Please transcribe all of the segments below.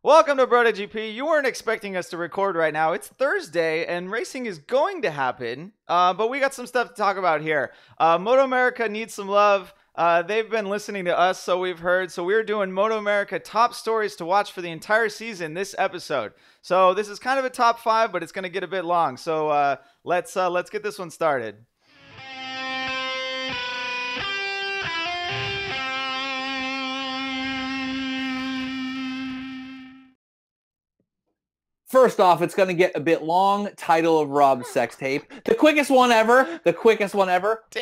Welcome to BrotoGP. You weren't expecting us to record right now. It's Thursday, and racing is going to happen, but we got some stuff to talk about here. MotoAmerica needs some love. They've been listening to us, so we've heard. So we're doing MotoAmerica top stories to watch for the entire season this episode. So this is kind of a top 5, but it's going to get a bit long. So let's get this one started. First off, it's going to get a bit long. Title of Rob's sex tape. The quickest one ever.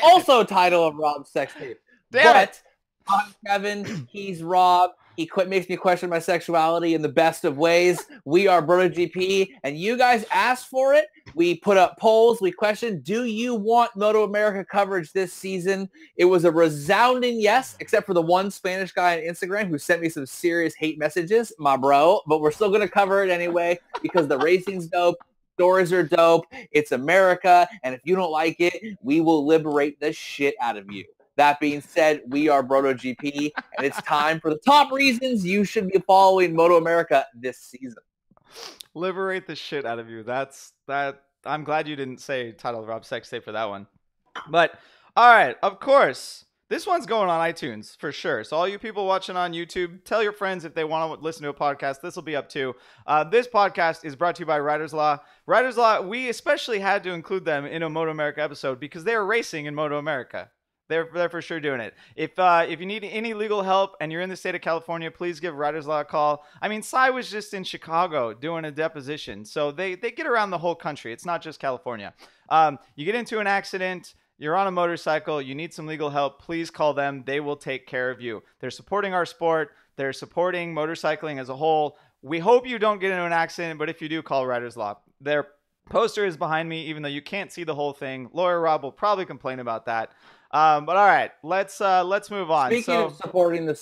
Also title of Rob's sex tape. But I'm Kevin. He's Rob. He makes me question my sexuality in the best of ways. We are BrotoGP, and you guys asked for it. We put up polls. We questioned, do you want MotoAmerica coverage this season? It was a resounding yes, except for the one Spanish guy on Instagram who sent me some serious hate messages, my bro. But we're still going to cover it anyway because the racing's dope. Stories are dope. It's America. And if you don't like it, we will liberate the shit out of you. That being said, we are BrotoGP, and it's time for the top reasons you should be following MotoAmerica this season. Liberate the shit out of you. I'm glad you didn't say title of Rob's sex tape for that one. But, all right, of course, this one's going on iTunes for sure. So all you people watching on YouTube, tell your friends if they want to listen to a podcast. This will be up too. This podcast is brought to you by Riders Law. Riders Law, we especially had to include them in a MotoAmerica episode because they are racing in MotoAmerica. They're for sure doing it. If you need any legal help and you're in the state of California, please give Riders Law a call. I mean, Cy was just in Chicago doing a deposition, so they get around the whole country. It's not just California. You get into an accident, you're on a motorcycle, you need some legal help, please call them. They will take care of you. They're supporting our sport. They're supporting motorcycling as a whole. We hope you don't get into an accident, but if you do, call Riders Law. Their poster is behind me, even though you can't see the whole thing. Lawyer Rob will probably complain about that. But all right, let's move on. Speaking of supporting the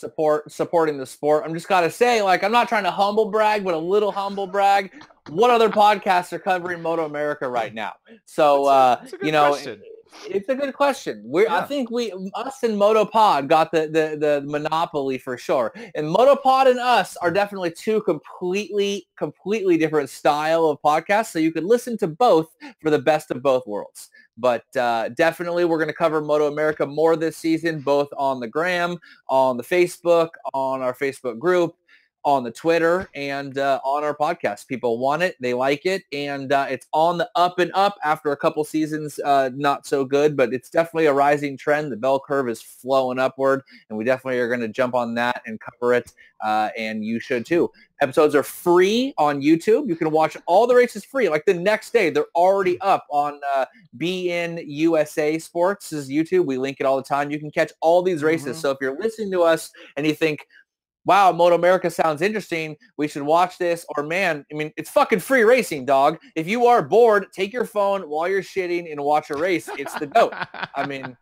sport, I'm just gotta say, like, I'm not trying to humble brag, but a little humble brag. What other podcasts are covering MotoAmerica right now? So question. It's a good question. I think us and MotoPod got the monopoly for sure. And MotoPod and us are definitely two completely different style of podcasts. So you could listen to both for the best of both worlds. But definitely we're going to cover MotoAmerica more this season, both on the gram, on the Facebook, on our Facebook group, on the Twitter, and on our podcast. People want it. They like it. And it's on the up and up after a couple seasons not so good, but it's definitely a rising trend. The bell curve is flowing upward, and we definitely are going to jump on that and cover it, and you should too. Episodes are free on YouTube. You can watch all the races free. Like the next day, they're already up on BN USA Sports' YouTube. We link it all the time. You can catch all these races. Mm-hmm. So if you're listening to us and you think, wow, MotoAmerica sounds interesting, we should watch this, or man, I mean, it's fucking free racing, dog. If you are bored, take your phone while you're shitting and watch a race. It's the dope. I mean,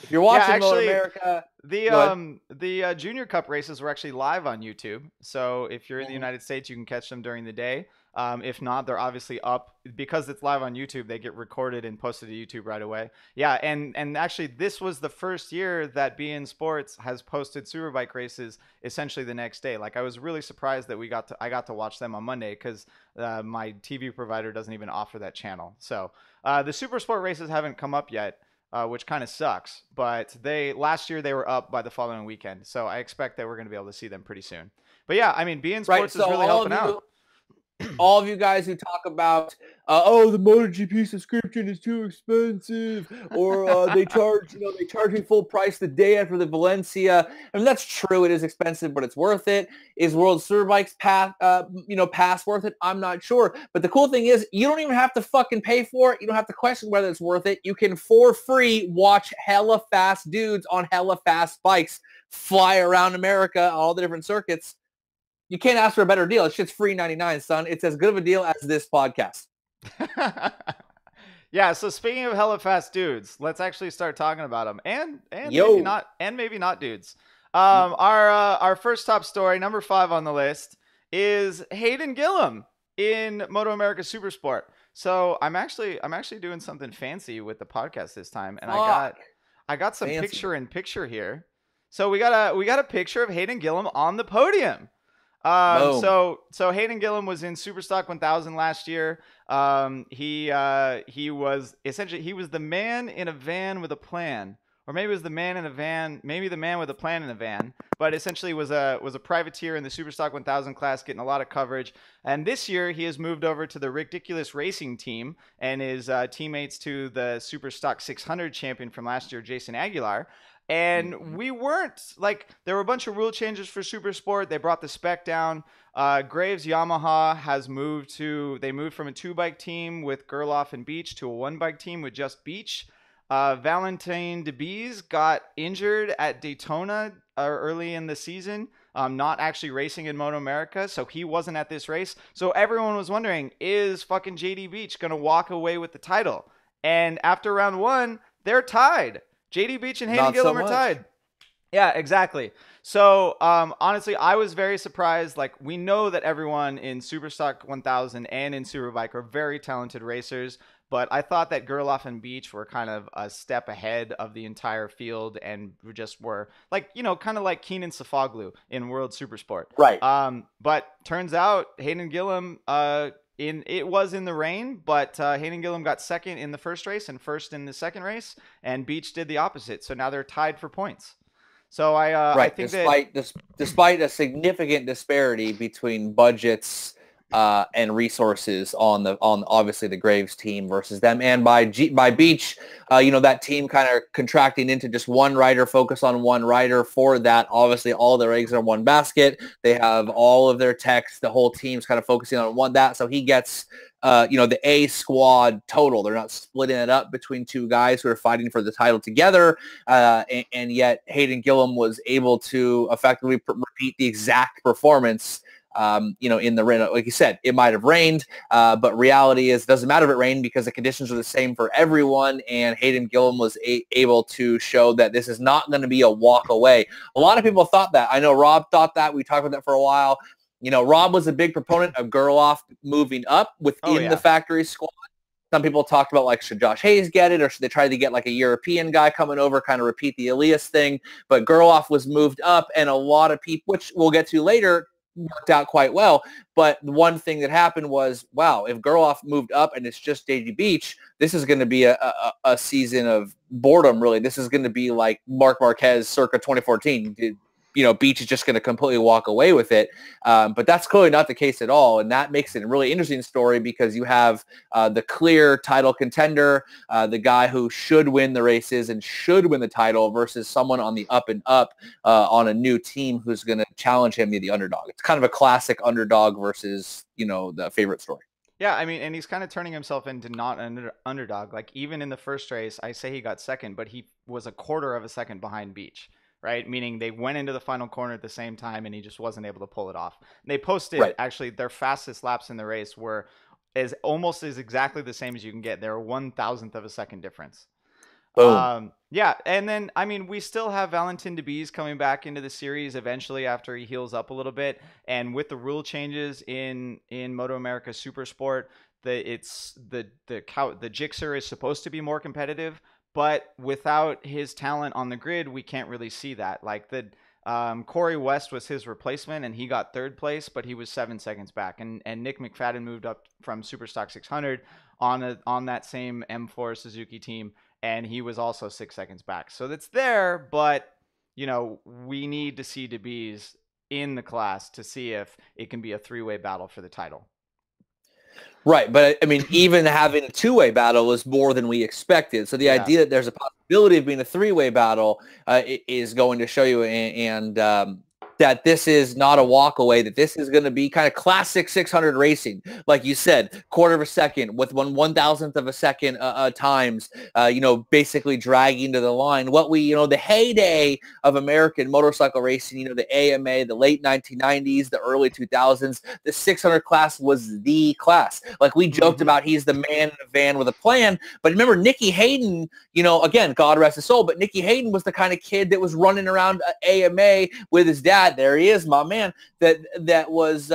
if you're watching MotoAmerica... The Junior Cup races were actually live on YouTube. So if you're in the United States, you can catch them during the day. If not, they're obviously up. Because it's live on YouTube, they get recorded and posted to YouTube right away. Yeah, and actually, this was the first year that BN Sports has posted Superbike races essentially the next day. Like, I was really surprised that I got to watch them on Monday because my TV provider doesn't even offer that channel. So the Supersport races haven't come up yet. Which kind of sucks, but last year they were up by the following weekend, so I expect that we're going to be able to see them pretty soon. But yeah, I mean, BN Sports is really helping out. All of you guys who talk about, the MotoGP subscription is too expensive, or they charge me full price the day after the Valencia. I mean, that's true. It is expensive, but it's worth it. Is World Superbike's pass worth it? I'm not sure. But the cool thing is, you don't even have to fucking pay for it. You don't have to question whether it's worth it. You can, for free, watch hella fast dudes on hella fast bikes fly around America, all the different circuits. You can't ask for a better deal. It's just free 99, son. It's as good of a deal as this podcast. Yeah, so speaking of hella fast dudes, let's actually start talking about them. And maybe not dudes. Our first top story, number 5 on the list, is Hayden Gillim in MotoAmerica Supersport. So I'm actually doing something fancy with the podcast this time, and I got some picture in picture here. So we got a picture of Hayden Gillim on the podium. Boom. So Hayden Gillim was in Superstock 1000 last year. He was the man in a van with a plan, or maybe it was the man in a van, maybe the man with a plan in a van. But essentially was a privateer in the Superstock 1000 class, getting a lot of coverage. And this year he has moved over to the Ridiculous Racing team and is teammates to the Superstock 600 champion from last year, Jason Aguilar. And we weren't like, there were a bunch of rule changes for Supersport. They brought the spec down. Graves Yamaha they moved from a 2-bike team with Gerloff and Beach to a 1-bike team with just Beach. Valentin DeBees got injured at Daytona early in the season, not actually racing in MotoAmerica, so he wasn't at this race. So everyone was wondering, is fucking JD Beach going to walk away with the title? And after round 1, they're tied. JD Beach and Hayden Gillim are tied. Yeah, exactly. So, honestly, I was very surprised. Like, we know that everyone in Superstock 1000 and in Superbike are very talented racers, but I thought that Gerloff and Beach were kind of a step ahead of the entire field and just were, like, kind of like Keenan Safoglu in World Supersport. Right. But turns out Hayden Gillim, it was in the rain, but Hayden Gillim got second in the first race and first in the second race, and Beach did the opposite. So now they're tied for points. So I think despite a significant disparity between budgets and resources on obviously the Graves team versus them, and by Beach, that team kind of contracting into just one rider, focus on one rider. For that, obviously all their eggs are in one basket. They have all of their techs. The whole team's kind of focusing on that. So he gets the A squad total. They're not splitting it up between two guys who are fighting for the title together. And yet Hayden Gillim was able to effectively repeat the exact performance in the rain. Like you said, it might have rained, but reality is it doesn't matter if it rained because the conditions are the same for everyone, and Hayden Gillim was able to show that this is not going to be a walk away. A lot of people thought that. I know Rob thought that. We talked about that for a while. Rob was a big proponent of Gerloff moving up within the factory squad. Some people talked about, like, should Josh Hayes get it, or should they try to get like a European guy coming over, kind of repeat the Elias thing? But Gerloff was moved up, and a lot of people, which we'll get to later, worked out quite well. But one thing that happened was, wow, if Gerloff moved up and it's just JD Beach, this is going to be a season of boredom, really. This is going to be like Marc Marquez circa 2014. Beach is just going to completely walk away with it. But that's clearly not the case at all. And that makes it a really interesting story because you have the clear title contender, the guy who should win the races and should win the title, versus someone on the up and up on a new team who's going to challenge him to be the underdog. It's kind of a classic underdog versus, the favorite story. Yeah, I mean, and he's kind of turning himself into not an underdog. Like, even in the first race, I say he got second, but he was a quarter of a second behind Beach. Right? Meaning they went into the final corner at the same time and he just wasn't able to pull it off. They posted actually their fastest laps in the race were almost exactly the same as you can get. They're 1,000th of a second difference. Boom. Yeah. And then, I mean, we still have Valentin DeBees coming back into the series eventually after he heals up a little bit. And with the rule changes in MotoAmerica Supersport, the Gixxer is supposed to be more competitive. But without his talent on the grid, we can't really see that. Like, Corey West was his replacement, and he got third place, but he was 7 seconds back. And Nick McFadden moved up from Superstock 600 on that same M4 Suzuki team, and he was also 6 seconds back. So that's there, but we need to see DeBees in the class to see if it can be a three-way battle for the title. Right, but I mean, even having a two-way battle is more than we expected. So the idea that there's a possibility of being a three-way battle is going to show you, and that this is not a walk away, that this is going to be kind of classic 600 racing. Like you said, quarter of a second with 1,000th of a second times, basically dragging to the line. What the heyday of American motorcycle racing, the AMA, the late 1990s, the early 2000s, the 600 class was the class. Like we joked about, he's the man in a van with a plan. But remember, Nicky Hayden, again, God rest his soul, but Nicky Hayden was the kind of kid that was running around AMA with his dad. There he is, my man, that was,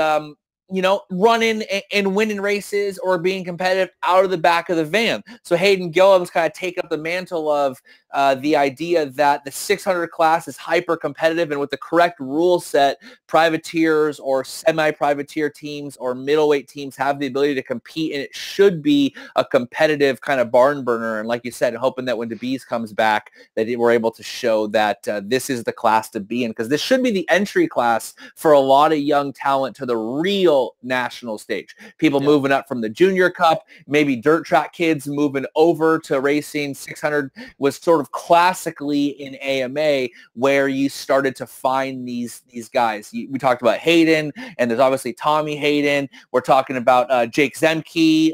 running and winning races or being competitive out of the back of the van. So Hayden Gillim's kind of taken up the mantle of the idea that the 600 class is hyper competitive, and with the correct rule set, privateers or semi-privateer teams or middleweight teams have the ability to compete, and it should be a competitive kind of barn burner. And like you said, hoping that when DeBees comes back, that we're able to show that this is the class to be in, because this should be the entry class for a lot of young talent to the real national stage. People moving up from the Junior Cup, maybe dirt track kids moving over to racing. 600 was sort of classically in AMA where you started to find these guys. We talked about Hayden, and there's obviously Tommy Hayden. We're talking about Jake Zemke.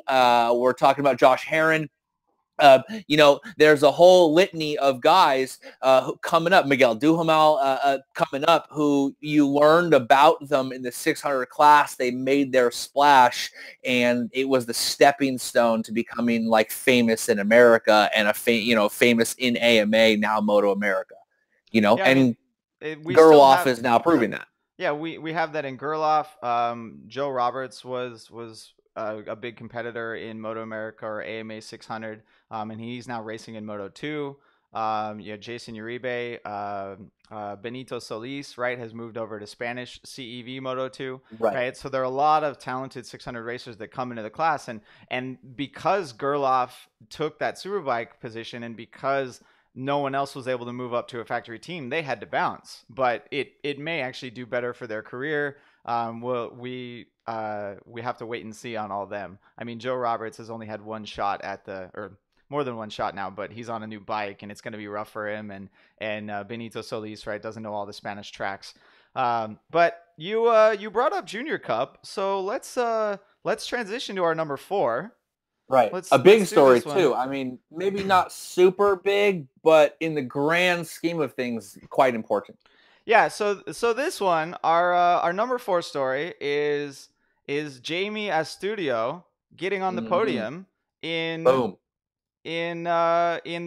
We're talking about Josh Herrin. There's a whole litany of guys coming up. Miguel Duhamel coming up, who you learned about them in the 600 class. They made their splash, and it was the stepping stone to becoming like famous in America and famous in AMA, now MotoAmerica. Gerloff is now proving that. Yeah, we have that in Gerloff. Joe Roberts was a big competitor in MotoAmerica or AMA 600, and he's now racing in Moto 2. Jason Uribe, Benito Solis, right, has moved over to Spanish CEV Moto 2, right? So there are a lot of talented 600 racers that come into the class, and because Gerloff took that Superbike position, and because no one else was able to move up to a factory team, they had to bounce. But it may actually do better for their career. We have to wait and see on all of them. I mean, Joe Roberts has only had one shot or more than one shot now, but he's on a new bike, and it's going to be rough for him. And Benito Solis, right, doesn't know all the Spanish tracks. But you brought up Junior Cup, so let's transition to our number 4. Right. A big story too. I mean, maybe not super big, but in the grand scheme of things, quite important. Yeah. So this one, our number 4 story is Jamie Astudillo getting on the podium in the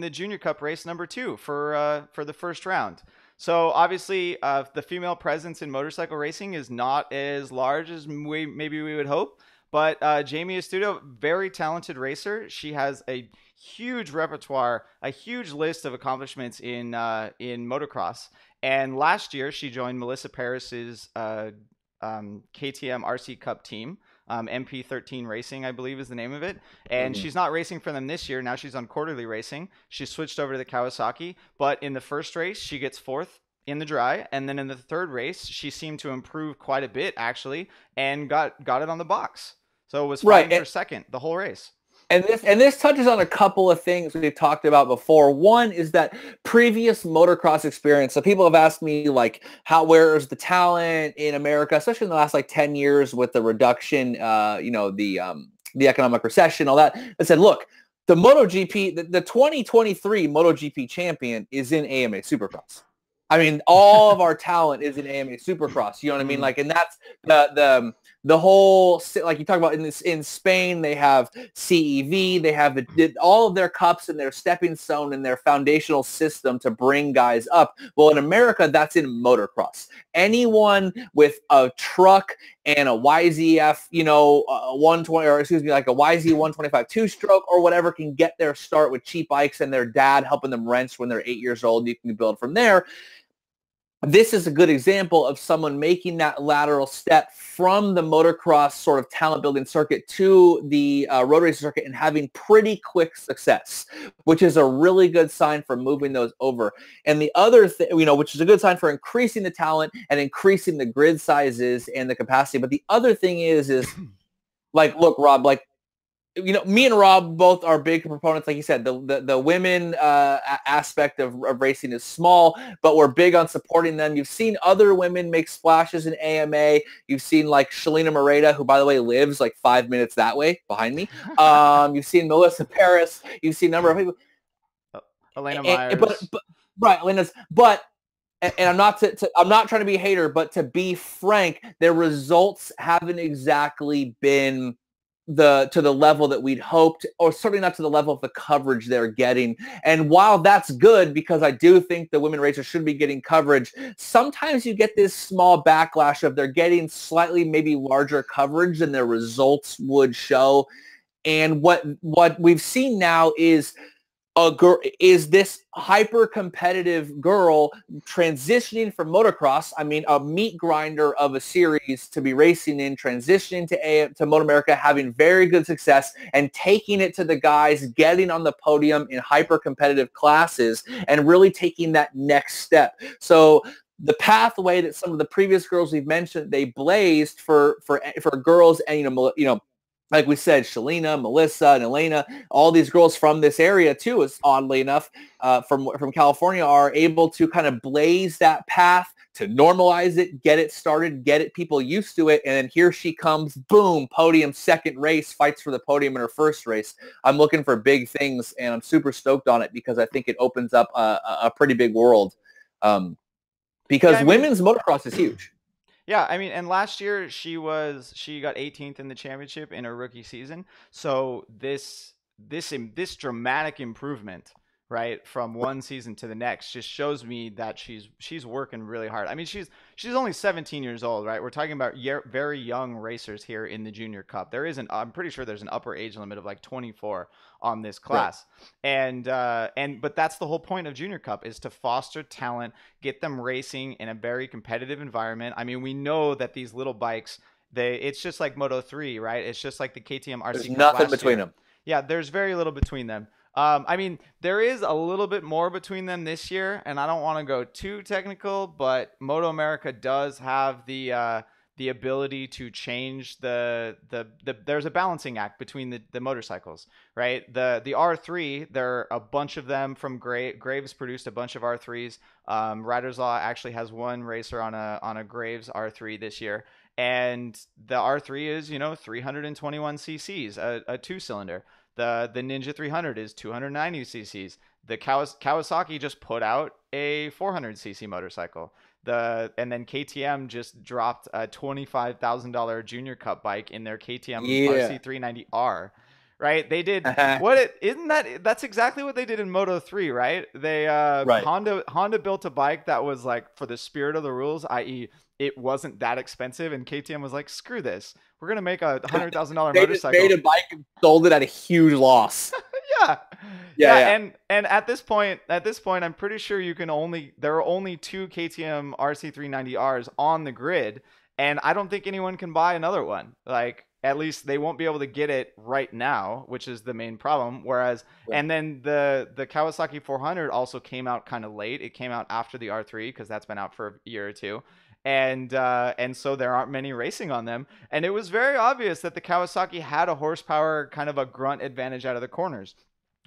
Junior Cup race number 2 for the first round. So obviously, the female presence in motorcycle racing is not as large as maybe we would hope. But Jamie Astudillo, very talented racer. She has a huge repertoire, a huge list of accomplishments in motocross. And last year, she joined Melissa Paris's KTM RC Cup team. MP13 Racing, I believe, is the name of it. And she's not racing for them this year. Now she's on quarterly racing. She switched over to the Kawasaki. But in the first race, she gets 4th in the dry, and then in the third race, she seemed to improve quite a bit, actually, and got it on the box. So it was fighting for second the whole race. And this touches on a couple of things we've talked about before. One is that previous motocross experience. So people have asked me, like, where is the talent in America, especially in the last 10 years with the reduction, the economic recession, all that. I said, look, the MotoGP, the 2023 MotoGP champion is in AMA Supercross. I mean, all of our talent is in AMA Supercross. You know what I mean? And that's the whole, like you talk about in Spain, they have CEV, they have all of their cups and their stepping stone and their foundational system to bring guys up. Well, in America, that's in motocross. Anyone with a truck and a YZF, 120, or excuse me, like a YZ 125 two-stroke or whatever, can get their start with cheap bikes and their dad helping them wrench when they're 8 years old. You can build from there. This is a good example of someone making that lateral step from the motocross sort of talent building circuit to the road racing circuit and having pretty quick success, which is a really good sign for moving those over. And the other thing, which is a good sign for increasing the talent and increasing the grid sizes and the capacity. But the other thing is look, Rob, me and Rob both are big proponents. Like you said, the women aspect of racing is small, but we're big on supporting them. You've seen other women make splashes in AMA. You've seen Shalina Moreta, who, by the way, lives 5 minutes that way behind me. You've seen Melissa Paris. You've seen a number of people. Elena Myers. Right, Elena's. But and I'm not trying to be a hater, but to be frank, their results haven't exactly been to the level that we'd hoped, or certainly not to the level of the coverage they're getting. And while that's good, because I do think the women racers should be getting coverage, sometimes you get this small backlash of they're getting slightly maybe larger coverage than their results would show. And what we've seen now is is this hyper competitive girl transitioning from motocross, I mean, a meat grinder of a series to be racing in, transitioning to MotoAmerica, having very good success, and taking it to the guys, getting on the podium in hyper competitive classes, and really taking that next step. So the pathway that some of the previous girls we've mentioned, they blazed for girls, and like we said, Shalina, Melissa, and Elena, all these girls from this area too, is oddly enough, from California, are able to kind of blaze that path to normalize it, get it started, get it people used to it, and then here she comes, boom, podium, second race, fights for the podium in her first race. I'm looking for big things, and I'm super stoked on it because I think it opens up a pretty big world. Because women's motocross is huge. Yeah, I mean, and last year she got 18th in the championship in her rookie season. So this dramatic improvement, right, from one season to the next, just shows me that she's working really hard. I mean, she's only 17 years old, right? We're talking about very young racers here in the Junior Cup. I'm pretty sure there's an upper age limit of like 24 on this class. Right. But that's the whole point of Junior Cup, is to foster talent, get them racing in a very competitive environment. I mean, we know that these little bikes, it's just like Moto3, right? It's just like the KTM RC There's Cup nothing between them. Yeah, there's very little between them. I mean, there is a little bit more between them this year, and I don't want to go too technical, but MotoAmerica does have the ability to change the there's a balancing act between the motorcycles, right? The R3, there are a bunch of them from Graves produced a bunch of R3s. Riders Law actually has one racer on a Graves R3 this year, and the R3 is 321 cc's, a two-cylinder. The Ninja 300 is 290 cc's. The Kawasaki just put out a 400cc motorcycle. And then KTM just dropped a $25,000 Junior Cup bike in their KTM RC390R. Right? They did that's exactly what they did in Moto3, right? They right. Honda built a bike that was like for the spirit of the rules, i.e. it wasn't that expensive, and KTM was like, screw this. We're going to make a $100,000 motorcycle. They made a bike and sold it at a huge loss. Yeah. And at this point, I'm pretty sure there are only two KTM RC390Rs on the grid, and I don't think anyone can buy another one. Like, at least they won't be able to get it right now, which is the main problem. Whereas, and then the Kawasaki 400 also came out kind of late. It came out after the R3 because that's been out for a year or two. And so there aren't many racing on them. And it was very obvious that the Kawasaki had a horsepower, kind of a grunt advantage out of the corners.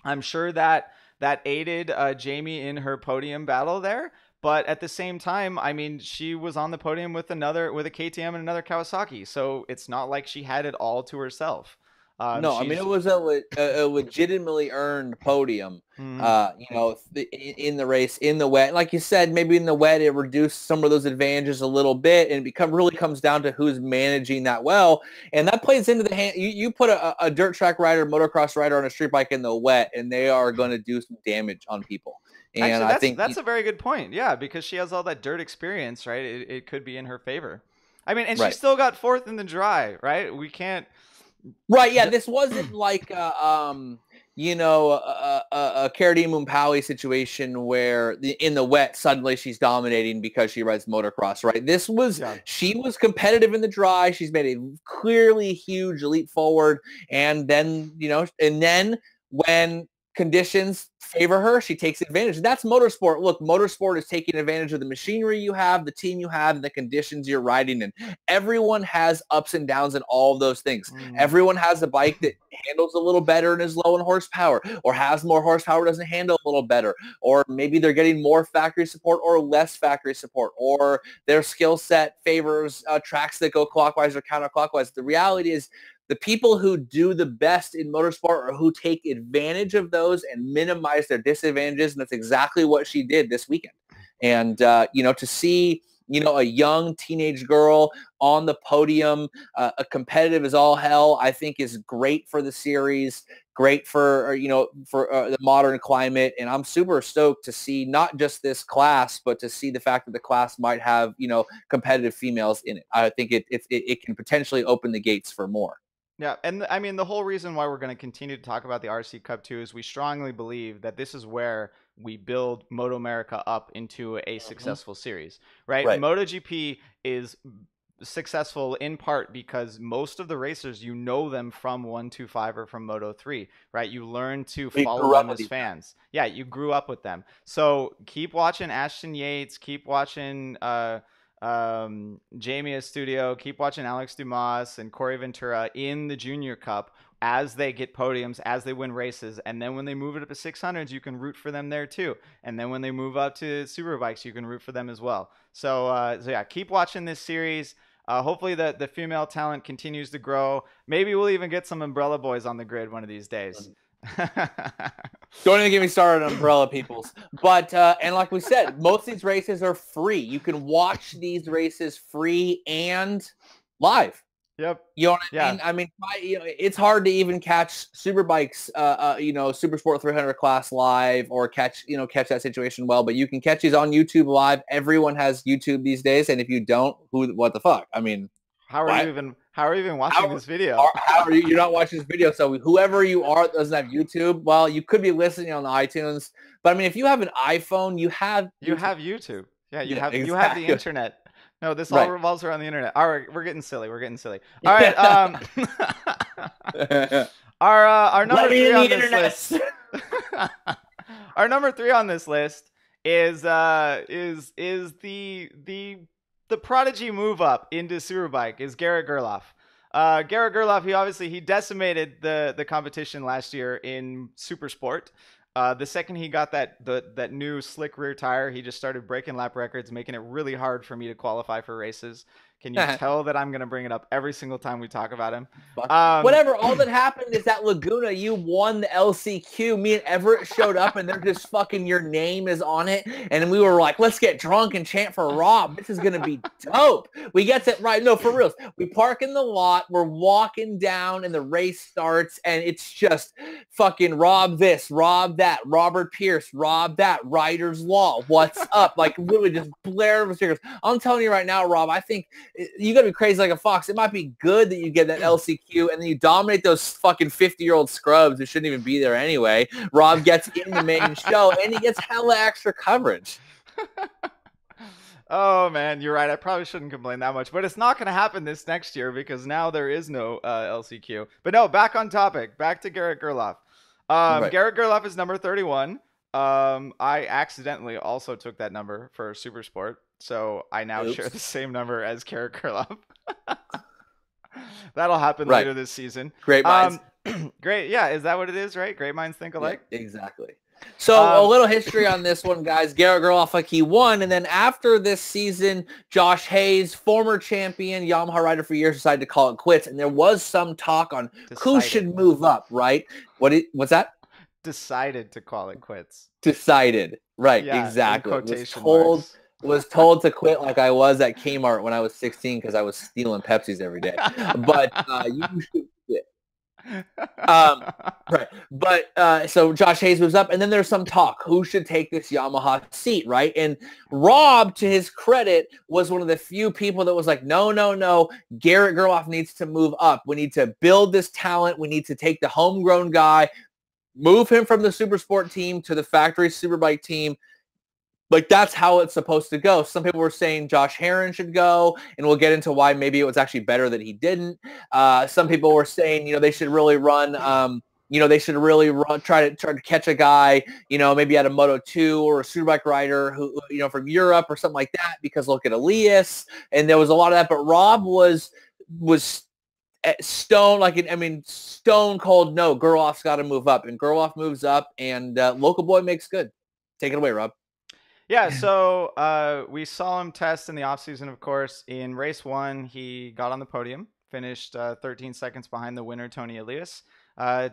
I'm sure that aided Jamie in her podium battle there. But at the same time, I mean, she was on the podium with a KTM and another Kawasaki. So it's not like she had it all to herself. No, I mean, it was a legitimately earned podium, in the race, in the wet. Like you said, maybe in the wet, it reduced some of those advantages a little bit, and it really comes down to who's managing that well. And that plays into the hand. You put a dirt track rider, motocross rider on a street bike in the wet, and they are going to do some damage on people. And actually, I think that's a very good point. Yeah, because she has all that dirt experience, right? It could be in her favor. I mean, and she still got fourth in the dry, right? We can't. Right, yeah, this wasn't like a Karadim Mumpawi situation where in the wet suddenly she's dominating because she rides motocross, right? This was she was competitive in the dry. She's made a clearly huge leap forward, and then when conditions favor her, she takes advantage. That's motorsport. Look, motorsport is taking advantage of the machinery you have, the team you have, and the conditions you're riding in. Everyone has ups and downs in all of those things. Everyone has a bike that handles a little better and is low in horsepower, or has more horsepower, doesn't handle a little better, or maybe they're getting more factory support or less factory support, or their skill set favors tracks that go clockwise or counterclockwise. The reality is, the people who do the best in motorsport are who take advantage of those and minimize their disadvantages, and that's exactly what she did this weekend. And, to see, a young teenage girl on the podium, a competitive as all hell, I think is great for the series, great for the modern climate. And I'm super stoked to see not just this class, but to see the fact that the class might have, competitive females in it. I think it can potentially open the gates for more. Yeah, and I mean the whole reason why we're going to continue to talk about the RC Cup 2 is we strongly believe that this is where we build MotoAmerica up into a successful series, right? Right. MotoGP is successful in part because most of the racers, you know them from 125 or from Moto 3, right? You learn to We follow grew up them with as these guys. fans. Yeah, you grew up with them. So keep watching Ashton Yates, keep watching Jamie Astudillo, keep watching Alex Dumas and Corey Ventura in the Junior Cup as they get podiums, as they win races. And then when they move it up to 600s, you can root for them there too. And then when they move up to Superbikes, you can root for them as well. So yeah, keep watching this series. Hopefully the female talent continues to grow. Maybe we'll even get some Umbrella Boys on the grid one of these days. Don't even get me started on Umbrella Peoples. But, and like we said, most of these races are free. You can watch these races free and live. Yep. You know what I mean? I mean, it's hard to even catch Superbikes, Supersport 300 class live or catch that situation well. But you can catch these on YouTube live. Everyone has YouTube these days, and if you don't, what the fuck? I mean, how are you even watching this video? How are you? You're not watching this video. So whoever you are that doesn't have YouTube, well, you could be listening on the iTunes. But I mean, if you have an iPhone, you have YouTube. Yeah, you have the internet. No, this all revolves around the internet. All right, we're getting silly. All right. Our number 3 on this list. Our number 3 on this list is the prodigy move up into Superbike is Garrett Gerloff. Garrett Gerloff, he decimated the competition last year in Supersport. The second he got that new slick rear tire, he just started breaking lap records, making it really hard for me to qualify for races. Can you tell that I'm going to bring it up every single time we talk about him? Whatever. All that happened is that Laguna, you won the LCQ. Me and Everett showed up, and they're just fucking your name is on it. And we were like, let's get drunk and chant for Rob. This is going to be dope. We get it right. No, for real. We park in the lot. We're walking down, and the race starts, and it's just fucking Rob this, Rob that, Robert Pierce, Rob that, Ryder's Law. What's up? Like, literally just blaring with stickers. I'm telling you right now, Rob, I think you gotta be crazy like a fox. It might be good that you get that LCQ and then you dominate those fucking 50-year-old scrubs who shouldn't even be there anyway. Rob gets in the main show and he gets hella extra coverage. Oh man, you're right. I probably shouldn't complain that much, but it's not going to happen this next year because now there is no LCQ. But no, back on topic. Back to Garrett Gerloff. Garrett Gerloff is number 31. I accidentally also took that number for Supersport, so I now share the same number as Garrett Gerloff. That'll happen later this season. Great minds. Great. Yeah, is that what it is, right? Great minds think alike? Yeah, exactly. So a little history on this one, guys. Garrett Gerloff, like he won, and then after this season, Josh Hayes, former champion, Yamaha rider for years, decided to call it quits, and there was some talk on who should move up, right? What's that? Decided to call it quits. Decided. Right, yeah, exactly. Was told to quit like I was at Kmart when I was 16 because I was stealing Pepsis every day. But you should quit. Right. But so Josh Hayes moves up, and then there's some talk. Who should take this Yamaha seat, right? And Rob, to his credit, was one of the few people that was like, no. Garrett Gerloff needs to move up. We need to build this talent. We need to take the homegrown guy, move him from the Supersport team to the factory Superbike team. Like, that's how it's supposed to go. Some people were saying Josh Herrin should go, and we'll get into why maybe it was actually better that he didn't. Some people were saying, they should really run, try to catch a guy, maybe at a Moto 2 or a Superbike rider who, from Europe or something like that, because look at Elias. And there was a lot of that, but Rob was stone cold. No, Gerloff's got to move up, and Gerloff moves up, and local boy makes good. Take it away, Rob. Yeah, so we saw him test in the offseason, of course. In race 1, he got on the podium, finished 13 seconds behind the winner, Toni Elias. A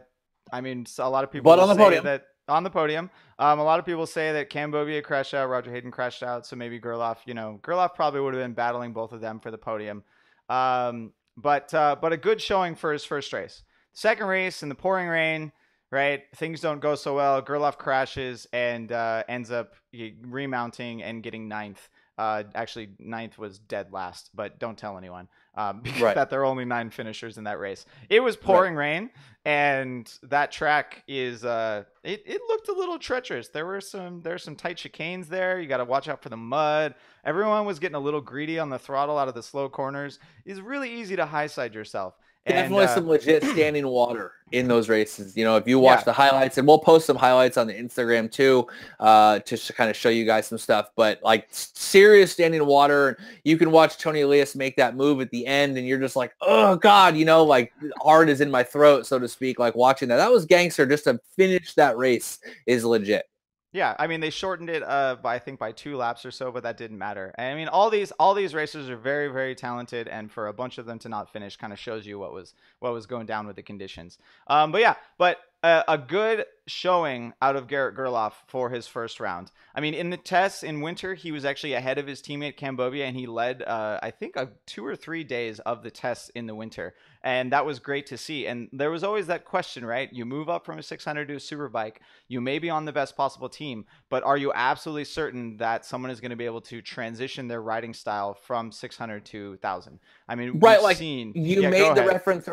lot of people say that on the podium. A lot of people say that Cambogia crashed out, Roger Hayden crashed out, so maybe Gerloff, Gerloff probably would have been battling both of them for the podium. But a good showing for his first race. Second race in the pouring rain, right? Things don't go so well. Gerloff crashes and ends up remounting and getting 9th. Actually, ninth was dead last, but don't tell anyone Right. that there are only 9 finishers in that race. It was pouring rain, and that track is it looked a little treacherous. There's some tight chicanes there. You got to watch out for the mud. Everyone was getting a little greedy on the throttle out of the slow corners. It's really easy to high side yourself. Definitely some legit standing water in those races. You know, if you watch the highlights, and we'll post some highlights on the Instagram too, to kind of show you guys some stuff. But like serious standing water, you can watch Toni Elias make that move at the end, and you're just like, oh God, you know, like heart is in my throat, so to speak. Like watching that, that was gangster. Just to finish that race is legit. Yeah, I mean they shortened it by I think by 2 laps or so, but that didn't matter. I mean all these racers are very very talented, and for a bunch of them to not finish kind of shows you what was going down with the conditions. But a good showing out of Garrett Gerloff for his first round. I mean, in the tests in winter, he was actually ahead of his teammate Cambobia, and he led, I think, 2 or 3 days of the tests in the winter. And that was great to see. And there was always that question, right? You move up from a 600 to a Superbike. You may be on the best possible team, but are you absolutely certain that someone is going to be able to transition their riding style from 600 to 1000? I mean, right, like seen, you made the reference,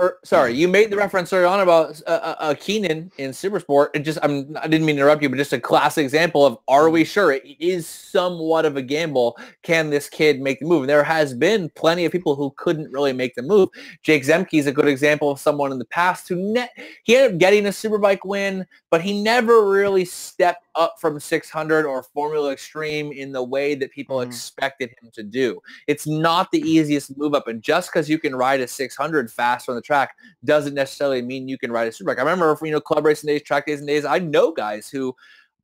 you made the reference earlier on about Keenan in Supersport. It just, I didn't mean to interrupt you, but just a classic example of, are we sure? It is somewhat of a gamble. Can this kid make the move? And there has been plenty of people who couldn't really make the move. Jake Zemke is a good example of someone in the past who he ended up getting a Superbike win, but he never really stepped up from 600 or Formula Extreme in the way that people expected him to do. It's not the easiest move up, and just because you can ride a 600 fast on the track doesn't necessarily mean you can ride a Superbike. I remember, club racing days, track days and days, I know guys who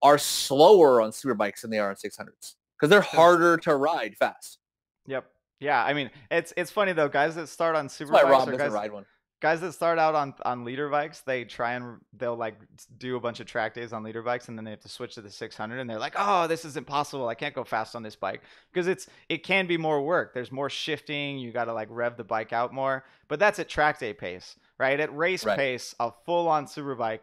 are slower on Superbikes than they are on 600s because they're harder to ride fast. Yep. Yeah, I mean, it's funny though, guys that start on Superbikes or guys that start out on leader bikes, they'll like do a bunch of track days on leader bikes, and then they have to switch to the 600, and they're like, oh, this is impossible. I can't go fast on this bike because it can be more work. There's more shifting. You got to like rev the bike out more, but that's at track day pace, right? At race pace, a full on Superbike,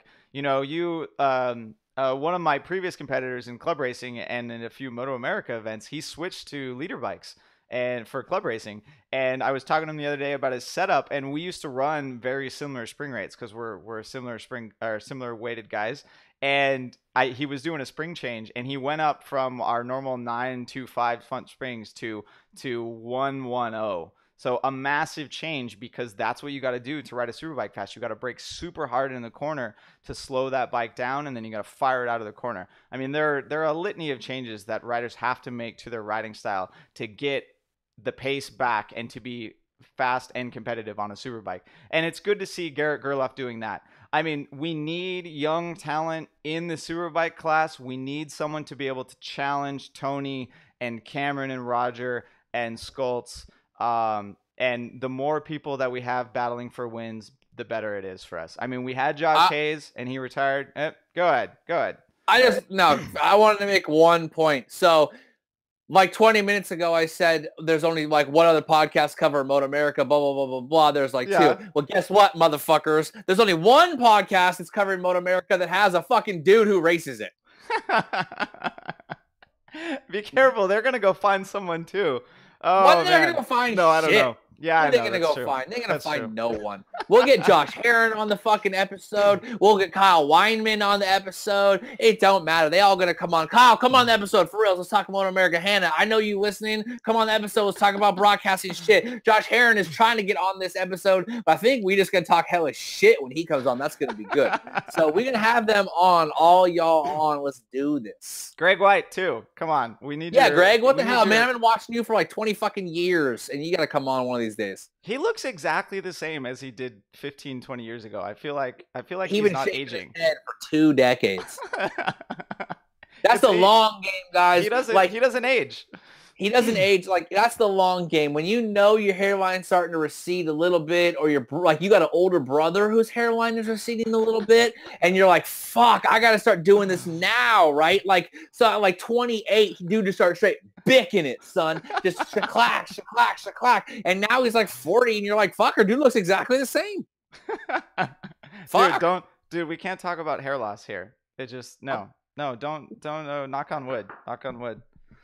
one of my previous competitors in club racing and in a few MotoAmerica events, he switched to leader bikes and for club racing. And I was talking to him the other day about his setup, and we used to run very similar spring rates because we're similar weighted guys. And he was doing a spring change, and he went up from our normal 925 front springs to 110. So a massive change, because that's what you got to do to ride a Superbike fast. You got to brake super hard in the corner to slow that bike down, and then you got to fire it out of the corner. I mean, there are a litany of changes that riders have to make to their riding style to get the pace back and to be fast and competitive on a Superbike. And it's good to see Garrett Gerloff doing that. I mean, we need young talent in the Superbike class. We need someone to be able to challenge Toni and Cameron and Roger and Scholtz. And the more people that we have battling for wins, the better it is for us. I mean, we had Josh Hayes and he retired. Go ahead. I wanted to make one point. So like 20 minutes ago, I said there's only like one other podcast cover MotoAmerica, blah, blah, blah, blah, blah. There's like 2. Well, guess what, motherfuckers? There's only one podcast that's covering MotoAmerica that has a fucking dude who races it. Be careful. They're going to go find someone too. Oh, what are they going to go find? No, I don't know. Yeah, I know. They're going to go find? They're going to find no one. We'll get Josh Herrin on the fucking episode. We'll get Kyle Weinman on the episode. It don't matter. They all going to come on. Kyle, come on the episode for real. Let's talk about America. Hannah, I know you listening. Come on the episode. Let's talk about broadcasting shit. Josh Herrin is trying to get on this episode, but I think we just going to talk hella shit when he comes on. That's going to be good. So we're going to have them on, all y'all on. Let's do this. Greg White too. Come on. We need you. Yeah, Greg, what the hell? Man, I've been watching you for like 20 fucking years, and you got to come on one of these days. He looks exactly the same as he did 15, 20 years ago. I feel like he's not aging. His head for 2 decades. That's the long game, guys. He doesn't age. He doesn't age. Like, that's the long game. When you know your hairline's starting to recede a little bit, or you got an older brother whose hairline is receding a little bit, and you're like, fuck, I got to start doing this now, right? Like, so at like 28, dude just started straight bicking it, son. Just shaklack, shaklack, shaklack. And now he's like 40, and you're like, fucker, dude looks exactly the same. Fuck. Dude, we can't talk about hair loss here. It just, no, don't, knock on wood. Knock on wood.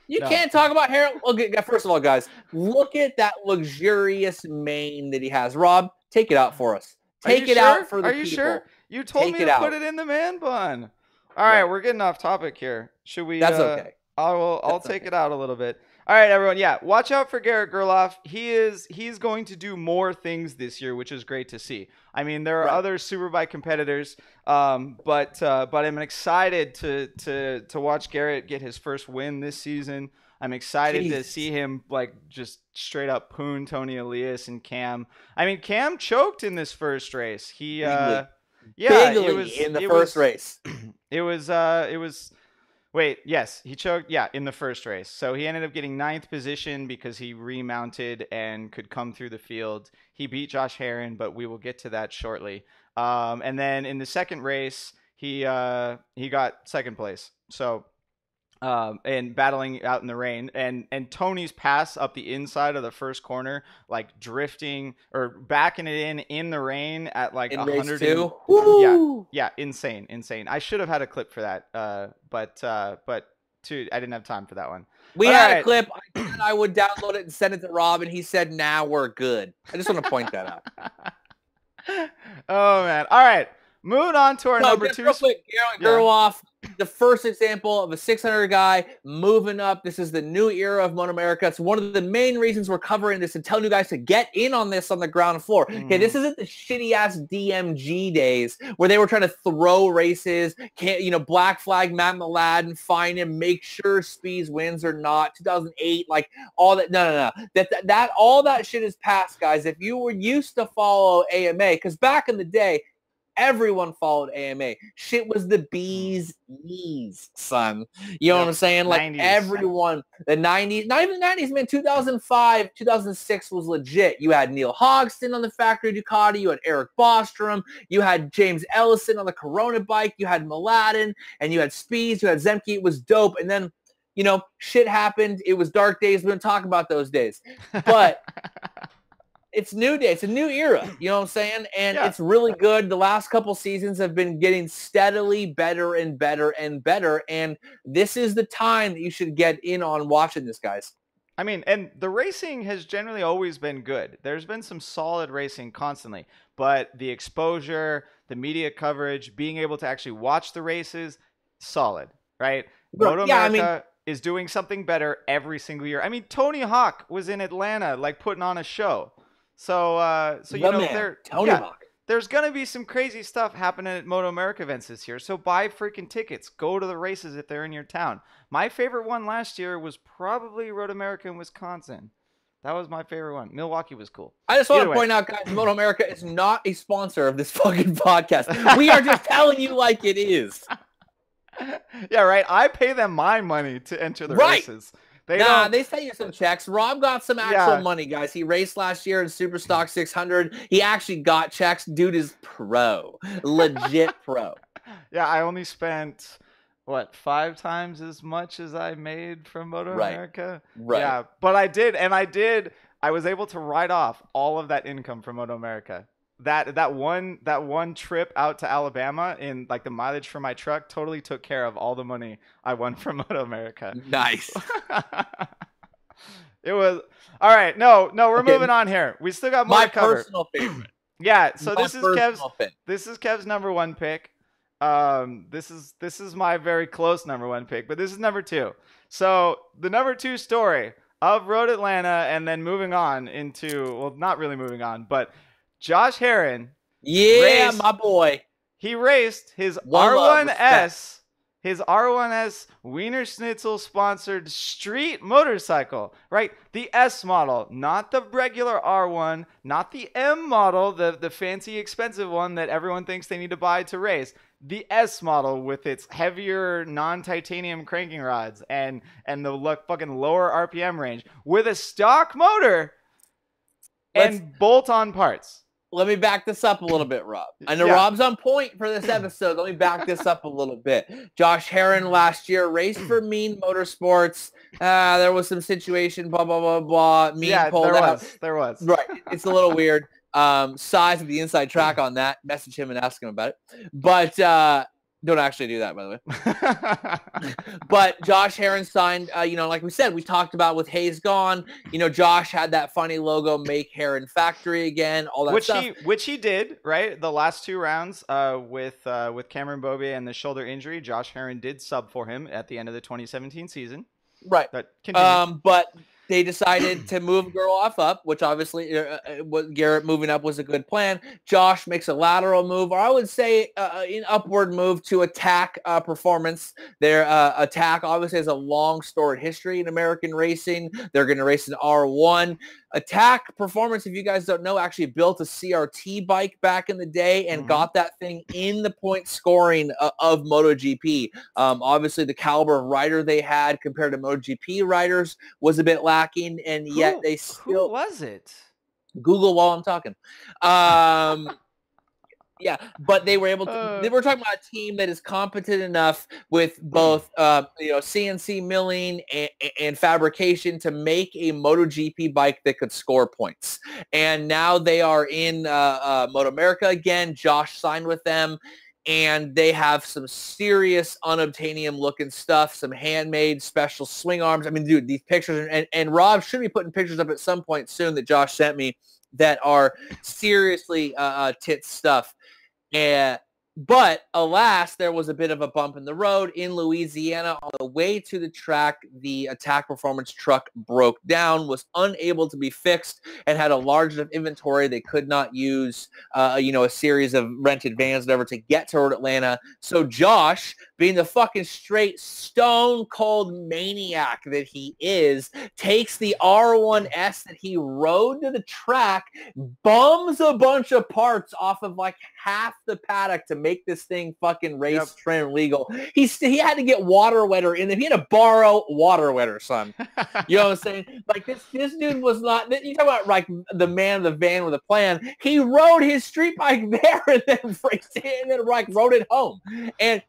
You No. can't talk about Herrin. Okay, first of all, guys, look at that luxurious mane that he has. Rob, take it out for us. Take it out for the people. Are you sure? You told me to put it in the man bun. All right, we're getting off topic here. Should we? That's okay. I'll take it out a little bit. All right, everyone. Yeah, watch out for Garrett Gerloff. He's going to do more things this year, which is great to see. I mean, there are other Superbike competitors, but I'm excited to watch Garrett get his first win this season. I'm excited to see him like just straight up poon Toni Elias and Cam. I mean, Cam choked in this first race. He Bigly in the first race. It was he choked in the first race. So he ended up getting 9th position because he remounted and could come through the field. He beat Josh Herrin, but we will get to that shortly. And then in the second race, he got 2nd place. So and battling out in the rain, and Tony's pass up the inside of the first corner, like drifting or backing it in the rain at like 102. Yeah, insane. I should have had a clip for that, but I didn't have time for that one. We had a clip. I would download it and send it to Rob, and he said, "Now we're good." I just want to point that out. Oh man! All right, moving on to our number 2. Real quick, Garrett Gerloff, the first example of a 600 guy moving up. This is the new era of MotoAmerica. It's one of the main reasons we're covering this and telling you guys to get in on this on the ground floor. Okay, this isn't the shitty-ass DMG days where they were trying to throw races, black flag Matt Mladen, find him, make sure Speeds wins or not. 2008, like all that. No. That all that shit is past, guys. If you were used to follow AMA, because back in the day, everyone followed AMA. Shit was the bee's knees, son. You know what I'm saying? Like 90s. Everyone, the 90s, not even the 90s, man. 2005, 2006 was legit. You had Neil Hogston on the factory Ducati. You had Eric Bostrom. You had James Ellison on the Corona bike. You had Mladen, and you had Speeds. You had Zemke. It was dope. And then, shit happened. It was dark days. We don't talk about those days. But it's new day. It's a new era. You know what I'm saying? And it's really good. The last couple seasons have been getting steadily better and better and better. And this is the time that you should get in on watching this, guys. I mean, and the racing has generally always been good. There's been some solid racing constantly, but the exposure, the media coverage, being able to actually watch the races, solid, right? MotoAmerica is doing something better every single year. I mean, Tony Hawk was in Atlanta, like putting on a show. So there's going to be some crazy stuff happening at MotoAmerica events this year. So buy freaking tickets. Go to the races if they're in your town. My favorite one last year was probably MotoAmerica in Wisconsin. That was my favorite one. Milwaukee was cool. I just want to point out, guys, MotoAmerica is not a sponsor of this fucking podcast. We are just telling you like it is. Yeah, right. I pay them my money to enter the races. They sent you some checks. Rob got some actual money, guys. He raced last year in Superstock 600. He actually got checks. Dude is pro. Legit pro. Yeah, I only spent, 5 times as much as I made from MotoAmerica? Right. Yeah, but I did. I was able to write off all of that income from MotoAmerica. That one trip out to Alabama in like the mileage for my truck totally took care of all the money I won from MotoAmerica. Nice. It was all right. No, we're moving on here. We still got more to cover. My personal favorite. Yeah. So this is Kev's number 1 pick. This is my very close number 1 pick, but this is number 2. So the number 2 story of Road Atlanta, and then moving on into not really moving on, but Josh Herrin. Yeah, my boy. He raced his R1S, Wiener Schnitzel sponsored street motorcycle, right? The S model, not the regular R1, not the M model, the fancy expensive one that everyone thinks they need to buy to race. The S model with its heavier non-titanium cranking rods and the fucking lower RPM range with a stock motor and bolt-on parts. Let me back this up a little bit, Rob. I know Rob's on point for this episode. Let me back this up a little bit. Josh Herrin last year raced for Mean Motorsports. There was some situation, blah, blah, blah, blah. There was. Right. It's a little weird. Size of the inside track on that. Message him and ask him about it. But Don't actually do that, by the way. But Josh Herrin signed, like we said, we talked about with Hayes gone. Josh had that funny logo, Make Herrin Factory again, all that stuff. Which he did, right? The last 2 rounds with Cameron Beaubier and the shoulder injury, Josh Herrin did sub for him at the end of the 2017 season. Right. But they decided to move Gerloff up, which obviously Garrett moving up was a good plan. Josh makes a lateral move, or I would say an upward move to attack performance. Their attack obviously has a long storied history in American racing. They're going to race an R1. Attack Performance, if you guys don't know, actually built a CRT bike back in the day and got that thing in the point scoring of MotoGP. Obviously, the caliber of rider they had compared to MotoGP riders was a bit lacking, and yet they still... Who was it? Google while I'm talking. Yeah, but they were able to. They were talking about a team that is competent enough with both, CNC milling and fabrication to make a MotoGP bike that could score points. And now they are in MotoAmerica again. Josh signed with them, and they have some serious unobtainium looking stuff, some handmade special swing arms. I mean, dude, these pictures, and Rob should be putting pictures up at some point soon that Josh sent me that are seriously tit stuff. But alas, there was a bit of a bump in the road in Louisiana. On the way to the track, the Attack Performance truck broke down, was unable to be fixed, and had a large enough inventory they could not use, a series of rented vans, whatever, to get to Atlanta. So Josh, being the fucking straight stone cold maniac that he is, takes the R1S that he rode to the track, bums a bunch of parts off of like half the paddock to make this thing fucking race trim legal. He had to get water wetter in there. He had to borrow water wetter, son. You know what I'm saying? Like this dude was not. You talk about like the man of the van with a plan. He rode his street bike there and then rode it home. And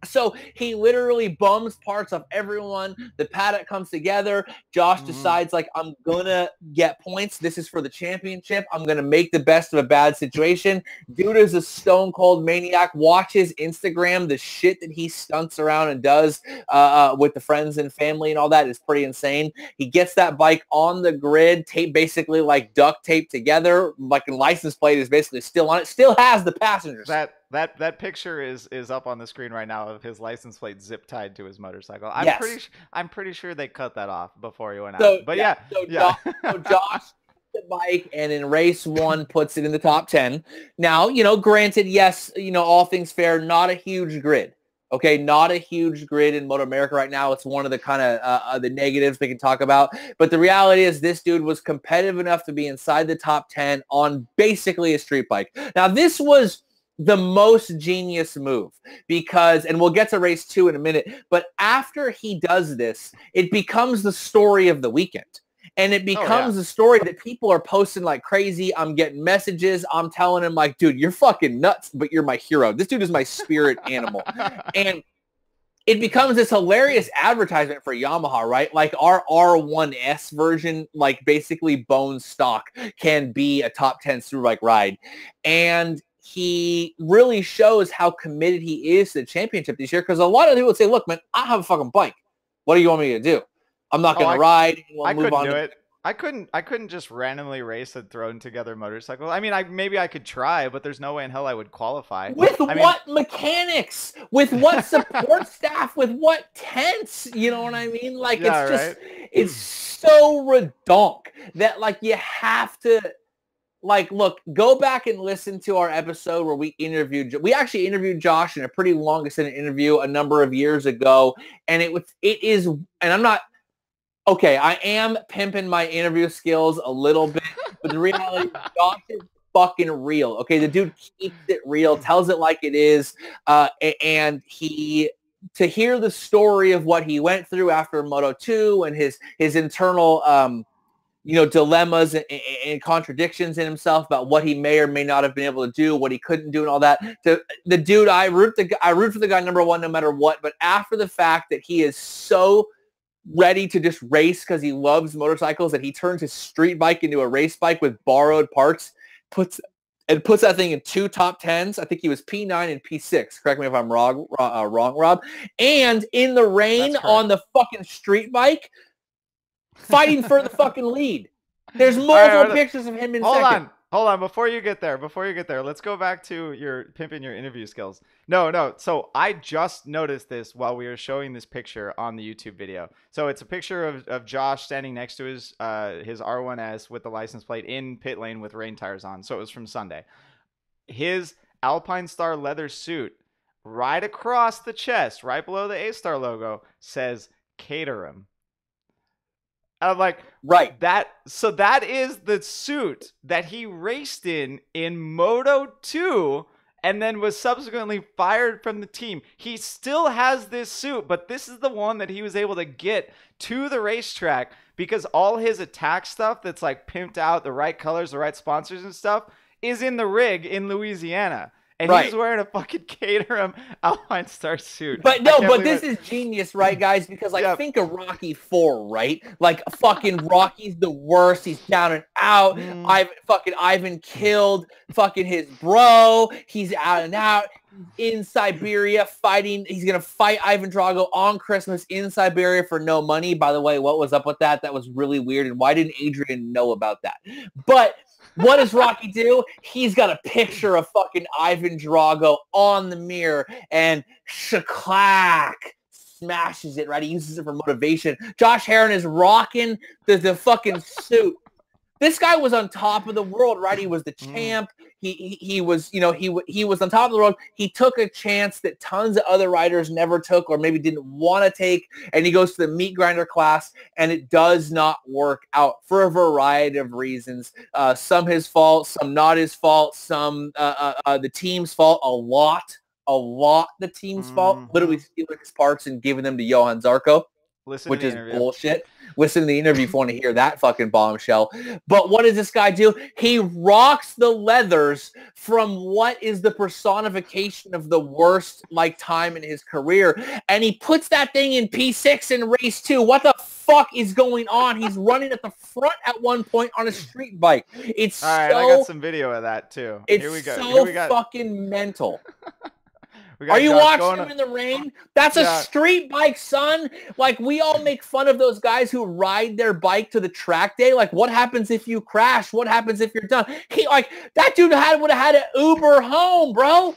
so he literally bums parts of everyone. The paddock comes together. Josh decides, like, I'm going to get points. This is for the championship. I'm going to make the best of a bad situation. Dude is a stone cold maniac. Watch his Instagram. The shit that he stunts around and does with the friends and family and all that is pretty insane. He gets that bike on the grid, basically like duct tape together. Like a license plate is basically still on it. Still has the passengers. That picture is up on the screen right now of his license plate zip tied to his motorcycle. I'm pretty sure they cut that off before he went out. But so Josh the bike and in race 1 puts it in the top 10. Now, granted, yes, all things fair, not a huge grid. Okay, not a huge grid in MotoAmerica right now. It's one of the kind of the negatives we can talk about. But the reality is this dude was competitive enough to be inside the top 10 on basically a street bike. Now, this was the most genius move because, and we'll get to race 2 in a minute, but after he does this, it becomes the story of the weekend. And it becomes a story that people are posting like crazy. I'm getting messages. I'm telling him like, dude, you're fucking nuts, but you're my hero. This dude is my spirit animal. And it becomes this hilarious advertisement for Yamaha, right? Like our R1S version, like basically bone stock, can be a top 10 Superbike ride. And he really shows how committed he is to the championship this year, because a lot of people would say, look, man, I have a fucking bike. What do you want me to do? I'm not going to ride. I couldn't do it. I couldn't just randomly race a thrown together motorcycle. I mean, maybe I could try, but there's no way in hell I would qualify. With what mechanics? With what support staff? With what tents? You know what I mean? Like, it's so redonk that, like, you have to, like, look, go back and listen to our episode where we actually interviewed Josh in a pretty long extended interview a number of years ago. And I am pimping my interview skills a little bit, but the reality is Josh is fucking real. Okay, the dude keeps it real, tells it like it is, and to hear the story of what he went through after Moto2 and his internal dilemmas and contradictions in himself about what he may or may not have been able to do, what he couldn't do, and all that. The dude, I root for the guy number one no matter what. But after the fact that he is so ready to just race because he loves motorcycles that he turns his street bike into a race bike with borrowed parts, puts and puts that thing in 2 top 10s. I think he was P9 and P6. Correct me if I'm wrong, Rob. And in the rain on the fucking street bike, fighting for the fucking lead. There's multiple pictures of him in second. Hold on. Before you get there, let's go back to your pimping your interview skills. No. So I just noticed this while we were showing this picture on the YouTube video. So it's a picture of Josh standing next to his R1S with the license plate in pit lane with rain tires on. So it was from Sunday. His Alpine Star leather suit, right across the chest, right below the A-Star logo, says Caterham. I'm like, right. So that is the suit that he raced in Moto 2 and then was subsequently fired from the team. He still has this suit, but this is the one that he was able to get to the racetrack because all his attack stuff that's like pimped out, the right colors, the right sponsors and stuff, is in the rig in Louisiana. And he's wearing a fucking Caterham Alpine Star suit. But this is genius, right, guys? Because, think of Rocky 4, right? Like, fucking Rocky's the worst. He's down and out. Ivan killed fucking his bro. He's out and out. In Siberia fighting. He's going to fight Ivan Drago on Christmas in Siberia for no money. By the way, what was up with that? That was really weird. And why didn't Adrian know about that? But what does Rocky do? He's got a picture of fucking Ivan Drago on the mirror and shaklack smashes it, right? He uses it for motivation. Josh Herrin is rocking the fucking suit. This guy was on top of the world, right? He was the champ. He was, he was on top of the world. He took a chance that tons of other riders never took or maybe didn't want to take, and he goes to the meat grinder class, and it does not work out for a variety of reasons. Some his fault, some not his fault, some the team's fault, a lot the team's fault, literally stealing his parts and giving them to Johan Zarco. Which is bullshit. Listen to the interview if you want to hear that fucking bombshell. But what does this guy do? He rocks the leathers from what is the personification of the worst time in his career. And he puts that thing in P6 in race 2. What the fuck is going on? He's running at the front at one point on a street bike. It's all right, I got some video of that too. Here we go. Fucking mental. Are you watching him in the rain? That's a street bike, son. Like, we all make fun of those guys who ride their bike to the track day. Like, what happens if you crash? What happens if you're done? That dude would have had an Uber home, bro.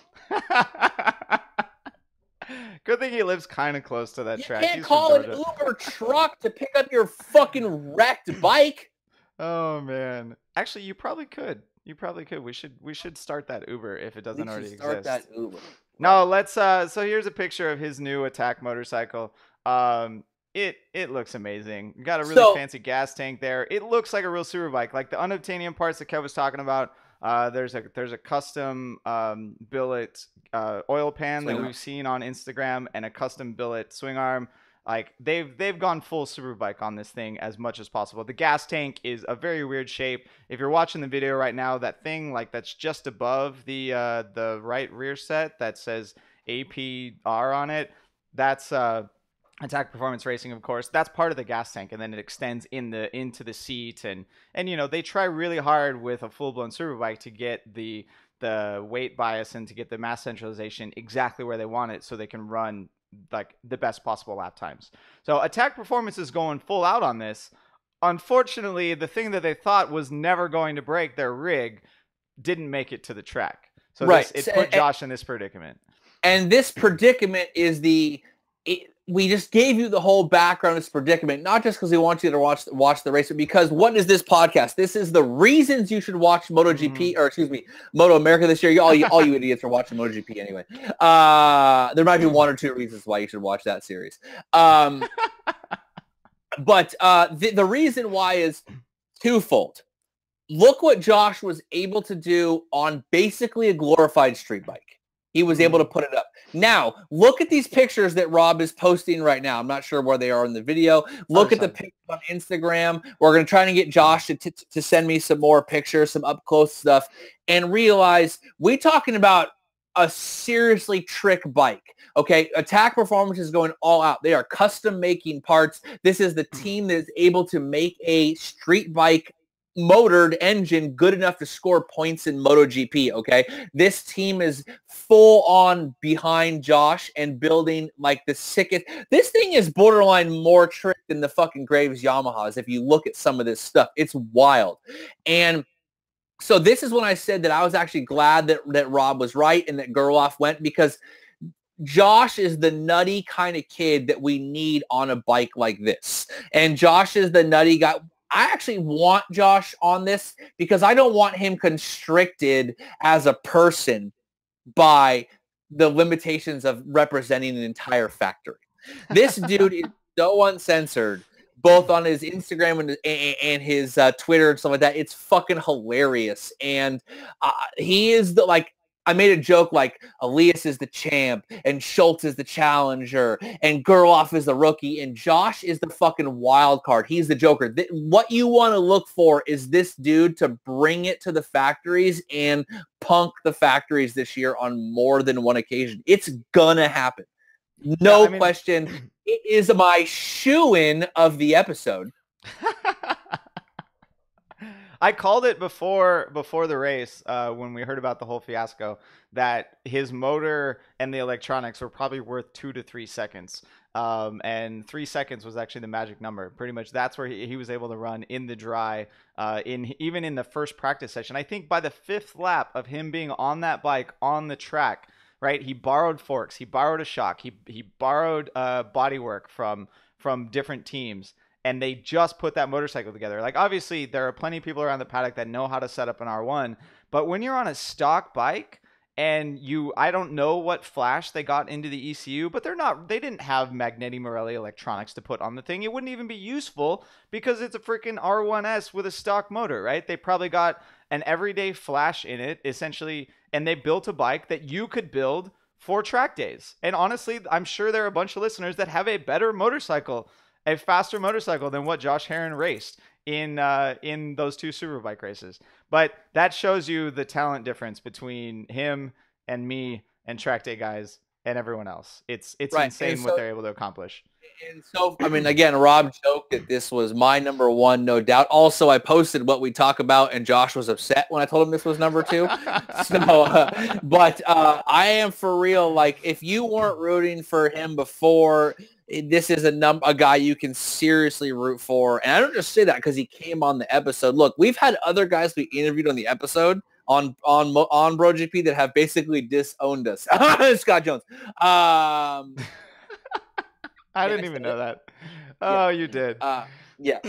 Good thing he lives kind of close to that track. You can't call an Uber truck to pick up your fucking wrecked bike. Oh, man. Actually, you probably could. We should start that Uber if it doesn't already exist. Start that Uber. No, let's so here's a picture of his new attack motorcycle. It looks amazing. Got a really fancy gas tank there. It looks like a real superbike. Like the unobtainium parts that Kev was talking about. There's a custom billet oil pan that we've seen on Instagram and a custom billet swing arm. Like they've gone full Superbike on this thing as much as possible. The gas tank is a very weird shape. If you're watching the video right now, that thing that's just above the right rear set that says APR on it, that's Attack Performance Racing, of course. That's part of the gas tank, and then it extends into the seat, and they try really hard with a full-blown Superbike to get the weight bias and to get the mass centralization exactly where they want it so they can run the best possible lap times. So Attack Performance is going full out on this. Unfortunately, the thing that they thought was never going to break, their rig, didn't make it to the track. So it put Josh in this predicament. And this predicament is we just gave you the whole background of this predicament, not just because we want you to watch the race, but because what is this podcast? This is the reasons you should watch MotoGP, or excuse me, MotoAmerica this year. All you idiots are watching MotoGP anyway. There might be 1 or 2 reasons why you should watch that series. But the reason why is twofold. Look what Josh was able to do on basically a glorified street bike. He was able to put it up. Now, look at these pictures that Rob is posting right now. I'm not sure where they are in the video. Look at the pictures on Instagram. We're going to try and get Josh to send me some more pictures, some up-close stuff, and realize we're talking about a seriously trick bike. Okay, Attack Performance is going all out. They are custom making parts. This is the team that is able to make a street bike motored engine good enough to score points in MotoGP, okay? This team is full on behind Josh and building like the sickest. This thing is borderline more trick than the fucking Graves Yamahas. If you look at some of this stuff, it's wild. And so this is when I said that I was actually glad that Rob was right and that Gerloff went, because Josh is the nutty kind of kid that we need on a bike like this. And Josh is the nutty guy. I actually want Josh on this because I don't want him constricted as a person by the limitations of representing an entire factory. This dude is so uncensored, both on his Instagram and his Twitter and stuff like that. It's fucking hilarious. And he is the, like, I made a joke like Elias is the champ and Scholtz is the challenger and Gerloff is the rookie and Josh is the fucking wild card. He's the joker. What you want to look for is this dude to bring it to the factories and punk the factories this year on more than one occasion. It's gonna happen. No question. It is my shoo-in of the episode. I called it before the race when we heard about the whole fiasco that his motor and the electronics were probably worth 2 to 3 seconds. And 3 seconds was actually the magic number. Pretty much that's where he was able to run in the dry, even in the first practice session. I think by the 5th lap of him being on that bike on the track, right, he borrowed forks, he borrowed a shock, he borrowed bodywork from different teams. And they just put that motorcycle together. Like, obviously, there are plenty of people around the paddock that know how to set up an R1. But when you're on a stock bike and I don't know what flash they got into the ECU, but they didn't have Magneti Marelli electronics to put on the thing. It wouldn't even be useful because it's a freaking R1S with a stock motor, right? They probably got an everyday flash in it, essentially, and they built a bike that you could build for track days. And honestly, I'm sure there are a bunch of listeners that have a better motorcycle, a faster motorcycle than what Josh Herrin raced in those 2 Superbike races. But that shows you the talent difference between him and me and track day guys and everyone else. It's right. Insane what they're able to accomplish. And so, I mean, again, Rob joked that this was my number 1, no doubt. Also, I posted what we talk about, and Josh was upset when I told him this was number 2. But I am for real. Like, if you weren't rooting for him before, this is a guy you can seriously root for. And I don't just say that because he came on the episode. Look, we've had other guys we interviewed on the episode on BrotoGP that have basically disowned us. Scott Jones. I didn't even know that. Oh, you did. Yeah.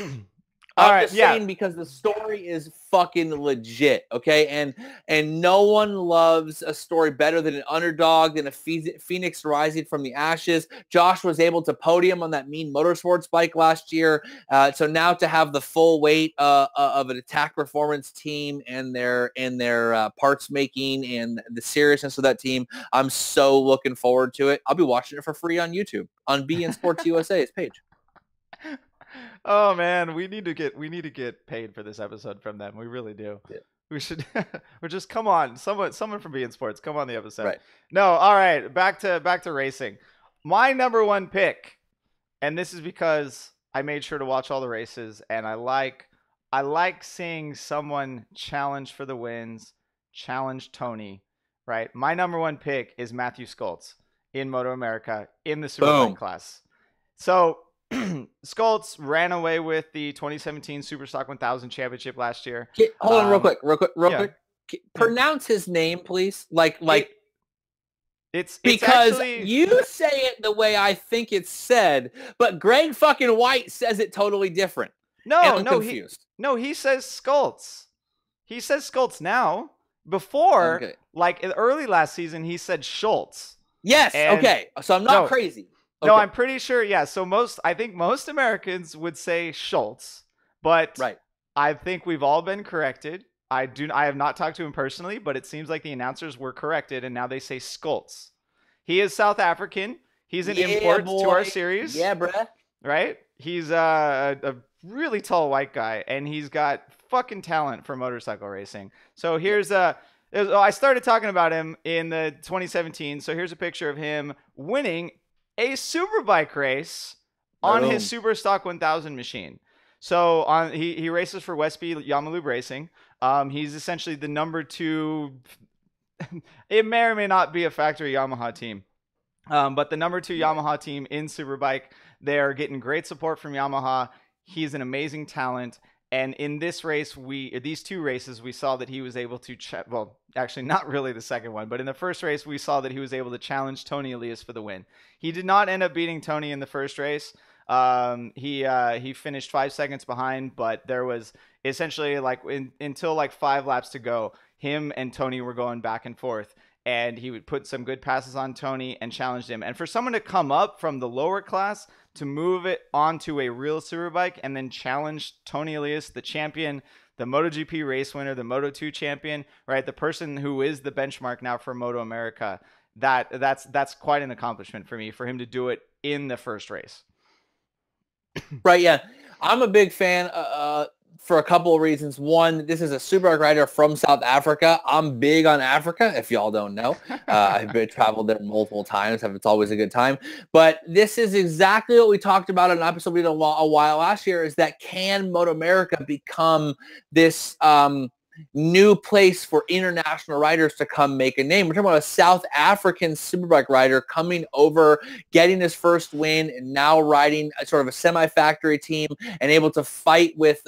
All I'm right, just saying because the story is fucking legit, okay? And no one loves a story better than an underdog, than a phoenix rising from the ashes. Josh was able to podium on that mean motorsports bike last year. So now to have the full weight of an attack performance team and their parts making and the seriousness of that team, I'm so looking forward to it. I'll be watching it for free on YouTube on BN Sports USA's page. Oh man, we need to get paid for this episode from them. We really do. Yeah. We should. Or just come on, someone from BN Sports, come on the episode. Right. No, all right. Back to racing. My number 1 pick, and this is because I made sure to watch all the races, and I like seeing someone challenge for the wins, challenge Toni. Right. My number 1 pick is Mathew Scholtz in MotoAmerica in the Superbike class. So. Scholtz ran away with the 2017 Superstock 1000 championship last year. Hold on real quick. Pronounce his name, please. It's because actually, you say it the way I think it's said, but Greg fucking White says it totally different. Confused. He says Scholtz. He says Scholtz now. Before, like early last season, he said Scholtz. Yes. Okay. So I'm not crazy. No, okay. I'm pretty sure. Yeah. So I think most Americans would say Scholtz, but right. I think we've all been corrected. I have not talked to him personally, but it seems like the announcers were corrected, and now they say Scholtz. He is South African. He's an import to our series. Yeah, bruh. Right? He's a really tall white guy, and he's got fucking talent for motorcycle racing. So I started talking about him in the 2017. So here's a picture of him winning a Superbike race on his Superstock 1000 machine. So he races for Westby Yamalube Racing. He's essentially the number 2. It may or may not be a factory Yamaha team. But the number 2 Yamaha team in Superbike, they're getting great support from Yamaha. He's an amazing talent. And in this race, these 2 races, we saw that he was able to, well, actually not really the second one, but in the first race, we saw that he was able to challenge Toni Elias for the win. He did not end up beating Toni in the first race. He finished 5 seconds behind, but there was essentially like until like 5 laps to go, him and Toni were going back and forth. And he would put some good passes on Toni and challenged him. And for someone to come up from the lower class to move it onto a real Superbike and then challenge Toni Elias, the champion, the MotoGP race winner, the Moto2 champion, right? The person who is the benchmark now for MotoAmerica. That's quite an accomplishment for me, for him to do it in the first race. Right, yeah. I'm a big fan for a couple of reasons. One, this is a Superbike rider from South Africa. I'm big on Africa, if y'all don't know. I've traveled there multiple times. It's always a good time. But this is exactly what we talked about in an episode we did a while last year, is that can MotoAmerica become this new place for international riders to come make a name? We're talking about a South African Superbike rider coming over, getting his first win, and now riding a sort of a semi-factory team and able to fight with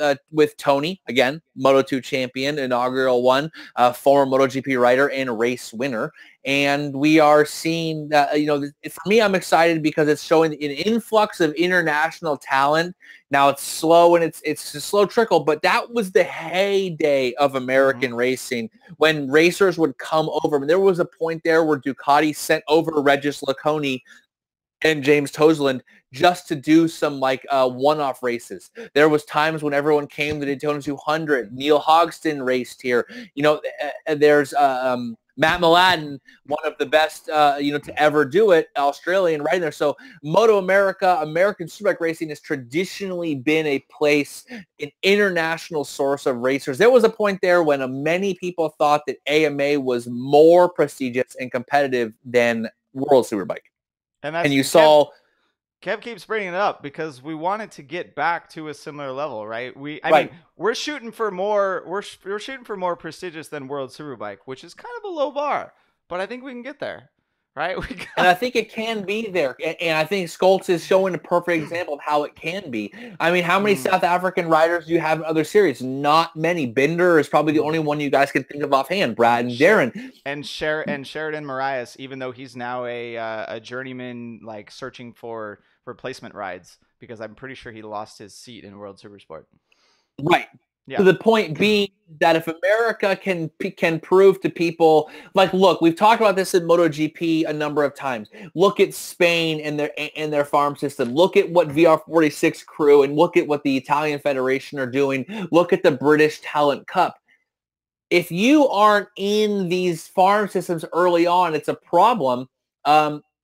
Toni, again, Moto2 champion, inaugural one, former MotoGP rider and race winner. And we are seeing that, for me, I'm excited because it's showing an influx of international talent. Now it's slow and it's a slow trickle, but that was the heyday of American racing when racers would come over. I mean, there was a point there where Ducati sent over Regis Laconi and James Toseland just to do some one-off races. There was times when everyone came to the Daytona 200. Neil Hogston raced here. There's Matt Mladen, one of the best, to ever do it, Australian right there. So MotoAmerica, American Superbike racing has traditionally been a place, an international source of racers. There was a point there when many people thought that AMA was more prestigious and competitive than World Superbike. And you saw... Kev keeps bringing it up because we wanted to get back to a similar level, right? I mean, we're shooting for more. We're shooting for more prestigious than World Superbike, which is kind of a low bar, but I think we can get there, right? And I think it can be there, and I think Scholtz is showing a perfect example of how it can be. I mean, how many South African riders do you have in other series? Not many. Bender is probably the only one you guys can think of offhand. Brad and Darren. And Sheridan Marias, even though he's now a journeyman, like searching for replacement rides, because I'm pretty sure he lost his seat in World Supersport. Right. Yeah. So the point being that if America can prove to people, look, we've talked about this in MotoGP a number of times. Look at Spain and their farm system. Look at what VR46 crew and look at what the Italian Federation are doing. Look at the British Talent Cup. If you aren't in these farm systems early on, it's a problem.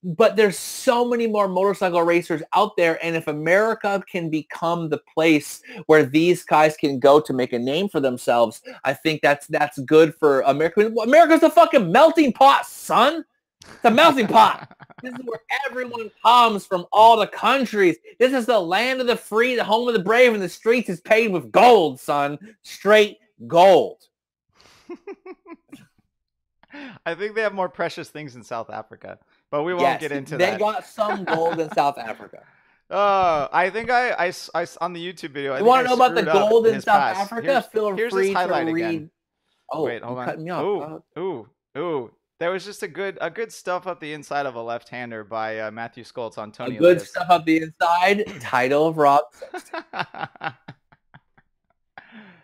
But there's so many more motorcycle racers out there, and if America can become the place where these guys can go to make a name for themselves, I think that's good for America. America's a fucking melting pot, son. It's a melting pot. This is where everyone comes from all the countries. This is the land of the free, the home of the brave, and the streets is paved with gold, son. Straight gold. I think they have more precious things in South Africa. But we won't get into that. They got some gold in South Africa. I think I on the YouTube video. You want to know about the gold in South Africa? Here's his highlight again. Oh, wait, hold on. Cut me off. Ooh. There was just a good stuff up the inside of a left-hander by Mathew Scholtz on Toni Elias. Good stuff up the inside. Title of Rob.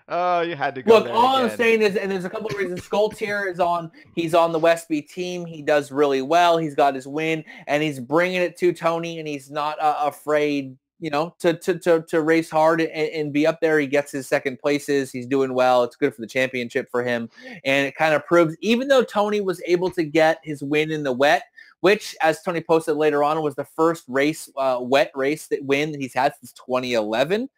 Oh, you had to go. Look, all I'm saying is, and there's a couple of reasons. Scholtz here he's on the Westby team. He does really well. He's got his win, and he's bringing it to Toni, and he's not afraid, to race hard and be up there. He gets his second places. He's doing well. It's good for the championship for him, and it kind of proves, even though Toni was able to get his win in the wet, which, as Toni posted later on, was the first wet race that he's had since 2011.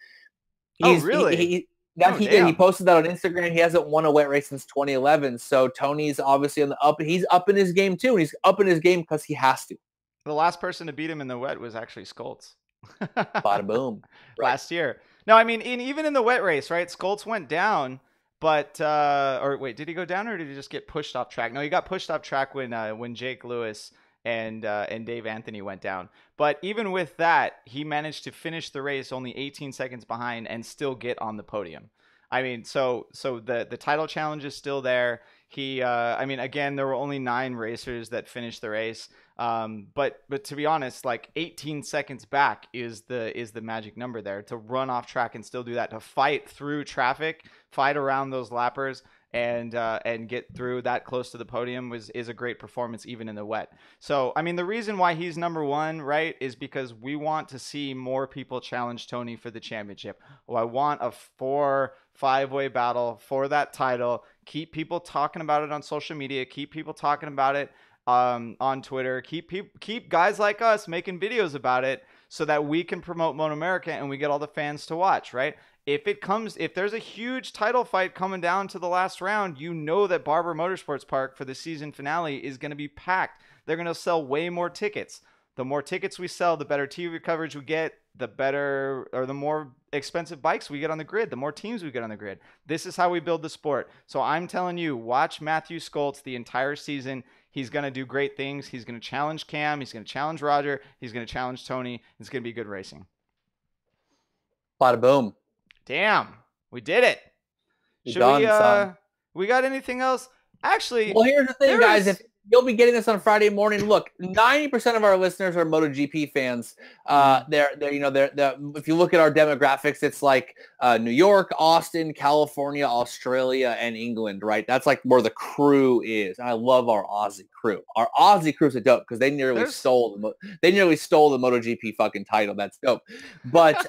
Really? He posted that on Instagram. He hasn't won a wet race since 2011. So Tony's obviously on the up. He's up in his game too. And he's up in his game because he has to. The last person to beat him in the wet was actually Scholtz. Bada boom. Last year. No, I mean, even in the wet race, right? Scholtz went down, but or wait, did he go down or did he just get pushed off track? No, he got pushed off track when Jake Lewis and Dave Anthony went down. But even with that, he managed to finish the race only 18 seconds behind and still get on the podium. I mean, so the title challenge is still there. I mean, again, there were only 9 racers that finished the race. But to be honest, like 18 seconds back is the magic number there to run off track and still do that, to fight through traffic, fight around those lappers, and get through that close to the podium is a great performance even in the wet. So I mean, the reason why he's number 1, right, is because we want to see more people challenge Toni for the championship. Well, I want a 4-5-way battle for that title. Keep people talking about it on social media. Keep people talking about it on Twitter. Keep guys like us making videos about it so that we can promote MotoAmerica and we get all the fans to watch, right? If there's a huge title fight coming down to the last round, you know that Barber Motorsports Park for the season finale is going to be packed. They're going to sell way more tickets. The more tickets we sell, the better TV coverage we get, the better or the more expensive bikes we get on the grid, the more teams we get on the grid. This is how we build the sport. So I'm telling you, watch Mathew Scholtz the entire season. He's going to do great things. He's going to challenge Cam. He's going to challenge Roger. He's going to challenge Toni. It's going to be good racing. Bada boom. Damn, we did it. Son. We got anything else? Actually, well, here's the thing, guys. If you'll be getting this on Friday morning, look, 90% of our listeners are MotoGP fans. They're if you look at our demographics, it's like New York, Austin, California, Australia, and England, right? That's like where the crew is. And I love our Aussie crew. Our Aussie crew's a dope because they nearly stole the MotoGP fucking title. That's dope. But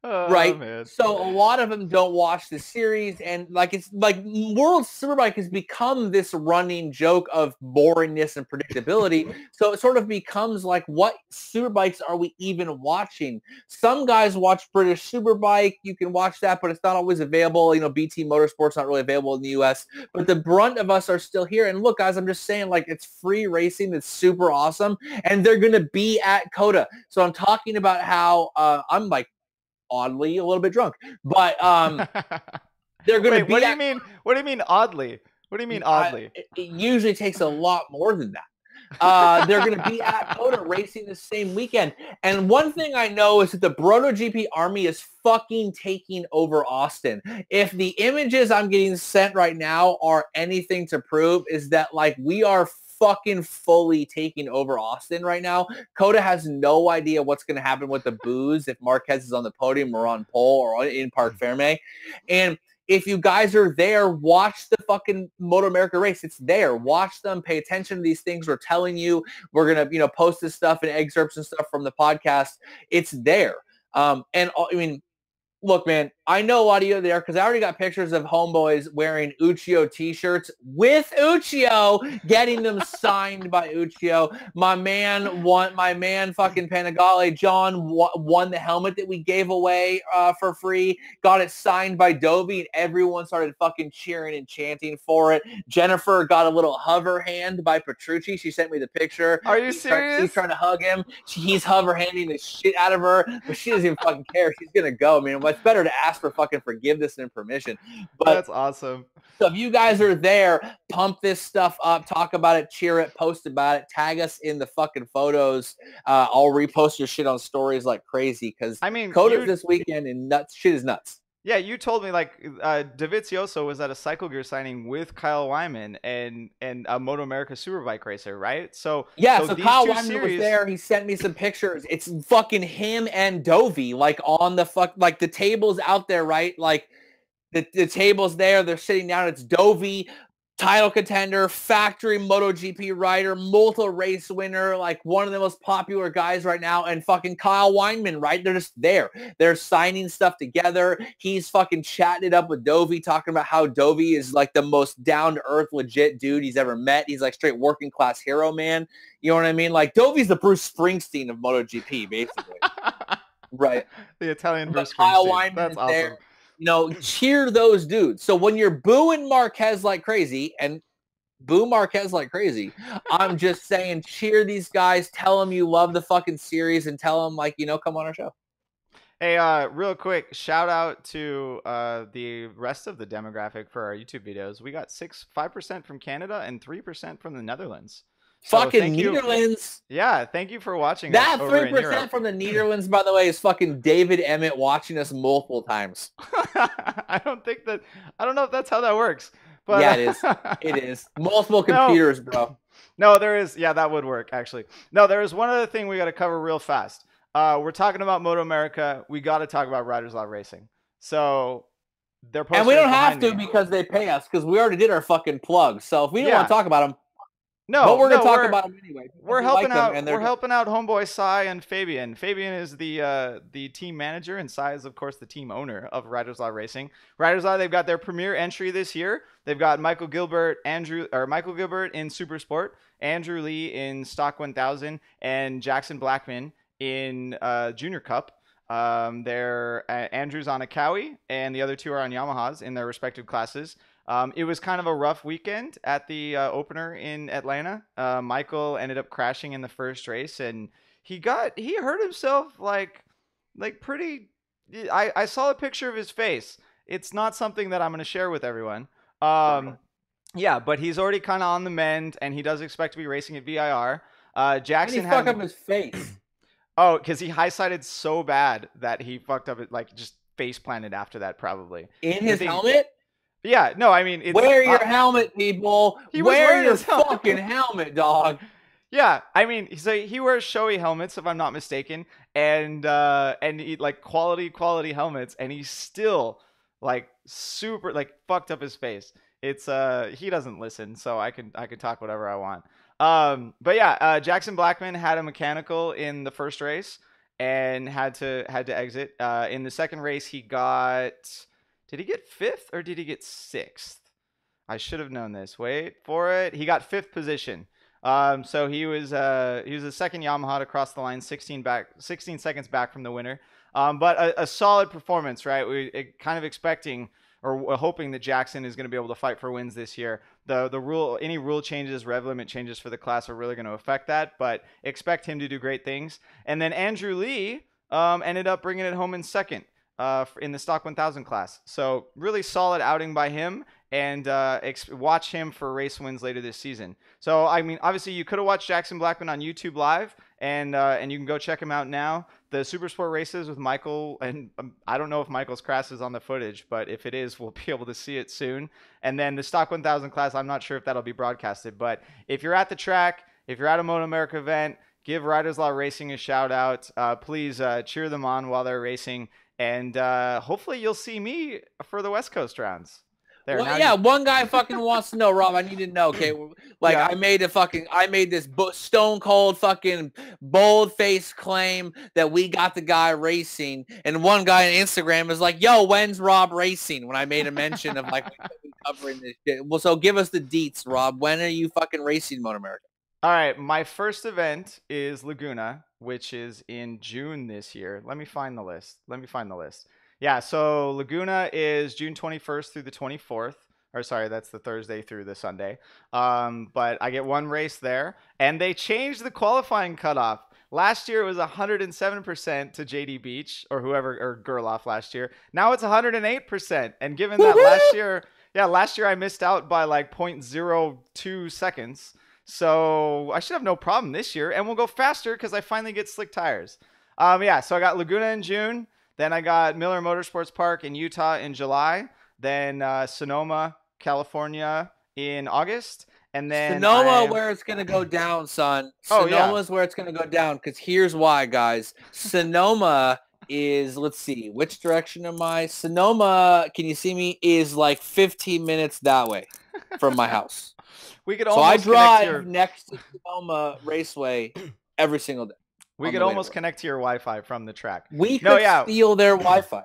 right, man. So a lot of them don't watch the series, and it's like World Superbike has become this running joke of boringness and predictability. So it sort of becomes like, what Superbikes are we even watching? Some guys watch British Superbike. You can watch that, but it's not always available. BT Motorsport's not really available in the US, but the brunt of us are still here. And look, guys, I'm just saying, like, it's free racing that's super awesome, and they're going to be at COTA. So I'm talking about how I'm like oddly a little bit drunk, but they're going to be. What do you mean? What do you mean oddly? What do you mean oddly? It usually takes a lot more than that. They're going to be at COTA racing the same weekend. And one thing I know is that the BrotoGP army is fucking taking over Austin. If the images I'm getting sent right now are anything to prove, is that like we are fucking fully taking over Austin right now. COTA has no idea what's going to happen with the booze if Marquez is on the podium or on pole or in Parc Ferme. And if you guys are there, watch the fucking MotoAmerica race. It's there. Watch them. Pay attention to these things we're telling you. We're going to, post this stuff and excerpts and stuff from the podcast. It's there. And I mean, look, man, I know a lot of you are there because I already got pictures of homeboys wearing Uccio t-shirts with Uccio, getting them signed by Uccio. My man fucking Panigale, John, won the helmet that we gave away for free, got it signed by Dovey, and everyone started fucking cheering and chanting for it. Jennifer got a little hover hand by Petrucci. She sent me the picture. Are you serious? She's trying to hug him. He's hover handing the shit out of her, but she doesn't even fucking care. She's going to go. I mean, it's better to ask for fucking forgiveness and permission. But that's awesome. So if you guys are there, pump this stuff up, talk about it, cheer it, post about it, tag us in the fucking photos. I'll repost your shit on stories like crazy because I mean, COTA's this weekend and shit is nuts. Yeah, you told me like Dovizioso was at a Cycle Gear signing with Kyle Wyman and a MotoAmerica Superbike racer, right? So yeah, so Kyle Wyman was there. He sent me some pictures. It's fucking him and Dovey like on the like the table's out there, right? Like the table's there. They're sitting down. It's Dovey, title contender, factory MotoGP rider, multiple race winner, like one of the most popular guys right now, and fucking Kyle Wyman, right? They're just there. They're signing stuff together. He's fucking chatting it up with Dovey, talking about how Dovey is like the most down-to-earth, legit dude he's ever met. He's like straight working class hero, man. You know what I mean? Like Dovey's the Bruce Springsteen of MotoGP, basically. Right. The Italian Bruce Springsteen. Kyle Wyman That's is awesome. there. Cheer those dudes. So when you're booing Marquez like crazy, and boo Marquez like crazy, I'm just saying cheer these guys. Tell them you love the fucking series and tell them, like, come on our show. Hey, real quick, shout out to the rest of the demographic for our YouTube videos. We got 5% from Canada and 3% from the Netherlands. So Fucking thank you. Netherlands. Yeah, thank you for watching us That over in 3% Europe. from the Netherlands, by the way, is fucking David Emmett watching us multiple times. I don't know if that's how that works. But yeah, it is. It is. Multiple computers, bro. No, there is. Yeah, that would work, actually. No, there is one other thing we got to cover real fast. We're talking about MotoAmerica. We got to talk about Riders Law Racing. So they're posting. And we don't have to because they pay us, because we already did our fucking plug. So if we don't want to talk about them, but we're gonna talk about them anyway. We're helping out. We're helping out homeboy Sai and Fabian. Fabian is the team manager, and Sai is of course the team owner of Riders Law Racing. Riders Law, they've got their premier entry this year. They've got Michael Gilbert in Supersport, Andrew Lee in Stock 1000, and Jackson Blackman in Junior Cup. Andrew's on a Kawi, and the other two are on Yamahas in their respective classes. It was kind of a rough weekend at the opener in Atlanta. Michael ended up crashing in the first race, and he hurt himself like pretty. I saw a picture of his face. It's not something that I'm going to share with everyone. Yeah, but he's already kind of on the mend, and he does expect to be racing at VIR. Jackson fucked up his face. Oh, because he high-sided so bad that he fucked up it, like just face planted after that, probably. In his helmet? Yeah, no, I mean, wear your helmet, people. Wear your fucking helmet, dog. Yeah, I mean, he wears showy helmets, if I'm not mistaken, and he, like quality helmets, and he's still like super like fucked up his face. It's he doesn't listen, so I can talk whatever I want. But yeah, Jackson Blackman had a mechanical in the first race and had to exit. In the second race, he got. Did he get 5th or did he get 6th? I should have known this. Wait for it. He got 5th position. So he was the second Yamaha to cross the line, 16 seconds back from the winner. But a solid performance, right? We kind of expecting or hoping that Jackson is going to be able to fight for wins this year. Any rule changes, rev limit changes for the class are really going to affect that, but expect him to do great things. And then Andrew Lee ended up bringing it home in second. In the Stock 1000 class. So really solid outing by him, and watch him for race wins later this season. So, I mean, obviously you could have watched Jackson Blackman on YouTube Live, and you can go check him out now. The Supersport races with Michael, and I don't know if Michael's crash is on the footage, but if it is, we'll be able to see it soon. And then the Stock 1000 class, I'm not sure if that'll be broadcasted, but if you're at the track, if you're at a MotoAmerica event, give Riders Law Racing a shout out. Please cheer them on while they're racing. And hopefully you'll see me for the West Coast rounds. One guy fucking wants to know, Rob. I need to know, okay? Like, yeah. I made this stone cold fucking bold face claim that we got the guy racing, and one guy on Instagram is like, "Yo, when's Rob racing?" When I made a mention of like covering this shit. Well, so give us the deets, Rob. When are you fucking racing MotoAmerica? All right, my first event is Laguna, which is in June this year. Let me find the list. Yeah, so Laguna is June 21st through the 24th. Or sorry, that's the Thursday through the Sunday. But I get one race there. And they changed the qualifying cutoff. Last year it was 107% to JD Beach or whoever, or Gerloff last year. Now it's 108%. And given that last year I missed out by like 0.02 seconds. So I should have no problem this year, and we'll go faster because I finally get slick tires. So I got Laguna in June. Then I got Miller Motorsports Park in Utah in July. Then Sonoma, California in August. And then where it's going to go down, son. Sonoma's where it's going to go down, because here's why, guys. Sonoma is, let's see, which direction am I? Sonoma, can you see me, is like 15 minutes that way from my house. I drive next to Sonoma Raceway every single day. We could almost connect to your Wi-Fi from the track. We could steal their Wi-Fi.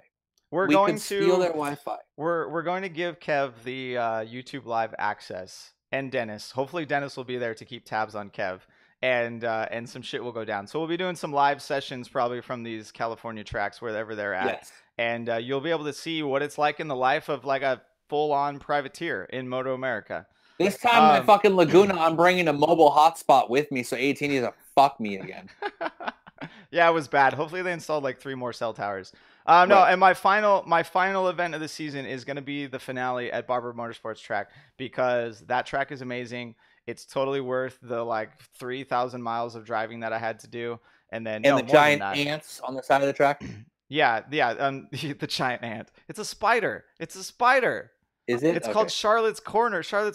We're going to steal their Wi-Fi. We're going to give Kev the YouTube Live access, and Dennis. Hopefully Dennis will be there to keep tabs on Kev, and some shit will go down. So we'll be doing some live sessions probably from these California tracks wherever they're at. Yes. And you'll be able to see what it's like in the life of like a full-on privateer in MotoAmerica. This time in fucking Laguna, I'm bringing a mobile hotspot with me, so 18 needs to fuck me again. Yeah, it was bad. Hopefully they installed like 3 more cell towers. No, Right. and my final event of the season is going to be the finale at Barber Motorsports track, because that track is amazing. It's totally worth the like 3,000 miles of driving that I had to do, and then And no the more than giant that. ants on the side of the track. Yeah, the giant ant. It's a spider. It's a spider. Is it? It's Okay. called Charlotte's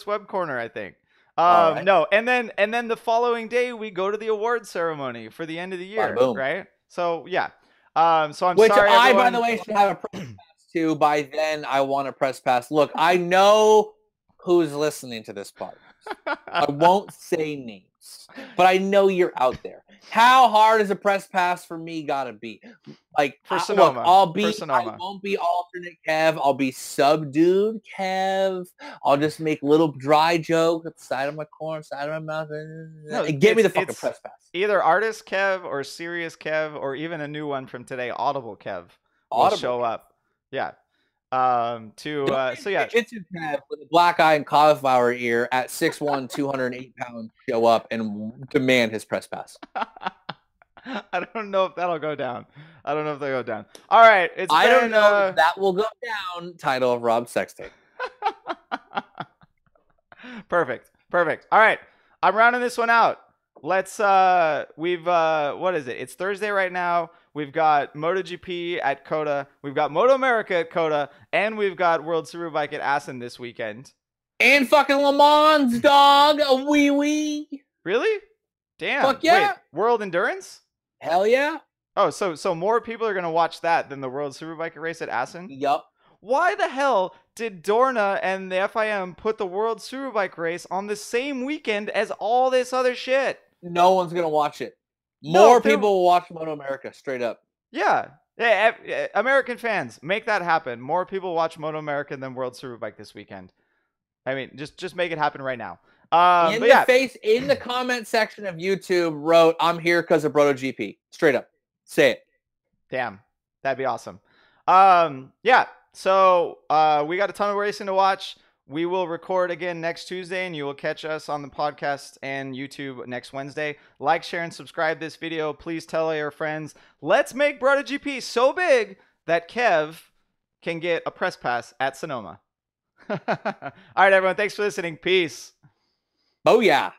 Web Corner, I think. All right. No, and then the following day we go to the award ceremony for the end of the year, Bada boom. right? So yeah. So I'm Which sorry, I, everyone. by the way, should have a press pass to. By then, I want a press pass. Look, I know who's listening to this part. I won't say names, but I know you're out there. How hard is a press pass for me gotta be? Like, For Sonoma. Look, I won't be alternate Kev. I'll be subdued Kev. I'll just make little dry jokes at the side of my corner, side of my mouth. No, And get me the fucking it's press pass. Either Artist Kev or Serious Kev or even a new one from today, Audible Kev, will Audible show Kev. up. Yeah. So yeah. Jiu-Jitsu Kev with a black eye and cauliflower ear at 6'1", 208 pounds show up and demand his press pass. I don't know if that'll go down. I don't know if they'll go down. All right. I don't know if that will go down. Title of Rob Sextape. Perfect. All right. I'm rounding this one out. Let's what is it? It's Thursday right now. We've got MotoGP at Coda. We've got MotoAmerica at Coda, and we've got World Superbike at Assen this weekend. And fucking Le Mans, dog. A wee. Really? Damn. Fuck yeah. Wait, World Endurance? Hell yeah. Oh, so more people are gonna watch that than the World Superbike race at Assen? Yup. Why the hell did Dorna and the FIM put the World Superbike race on the same weekend as all this other shit? No one's going to watch it. No, More people will watch MotoAmerica, straight up. Yeah. American fans, make that happen. More people watch MotoAmerica than World Superbike this weekend. I mean, just make it happen right now. In the comment section of YouTube wrote, "I'm here because of BrotoGP." Straight up. Say it. Damn. That'd be awesome. Yeah. So we got a ton of racing to watch. We will record again next Tuesday, and you will catch us on the podcast and YouTube next Wednesday. Like, share, and subscribe this video. Please tell all your friends. Let's make BrotoGP so big that Kev can get a press pass at Sonoma. All right, everyone. Thanks for listening. Peace. Oh, yeah.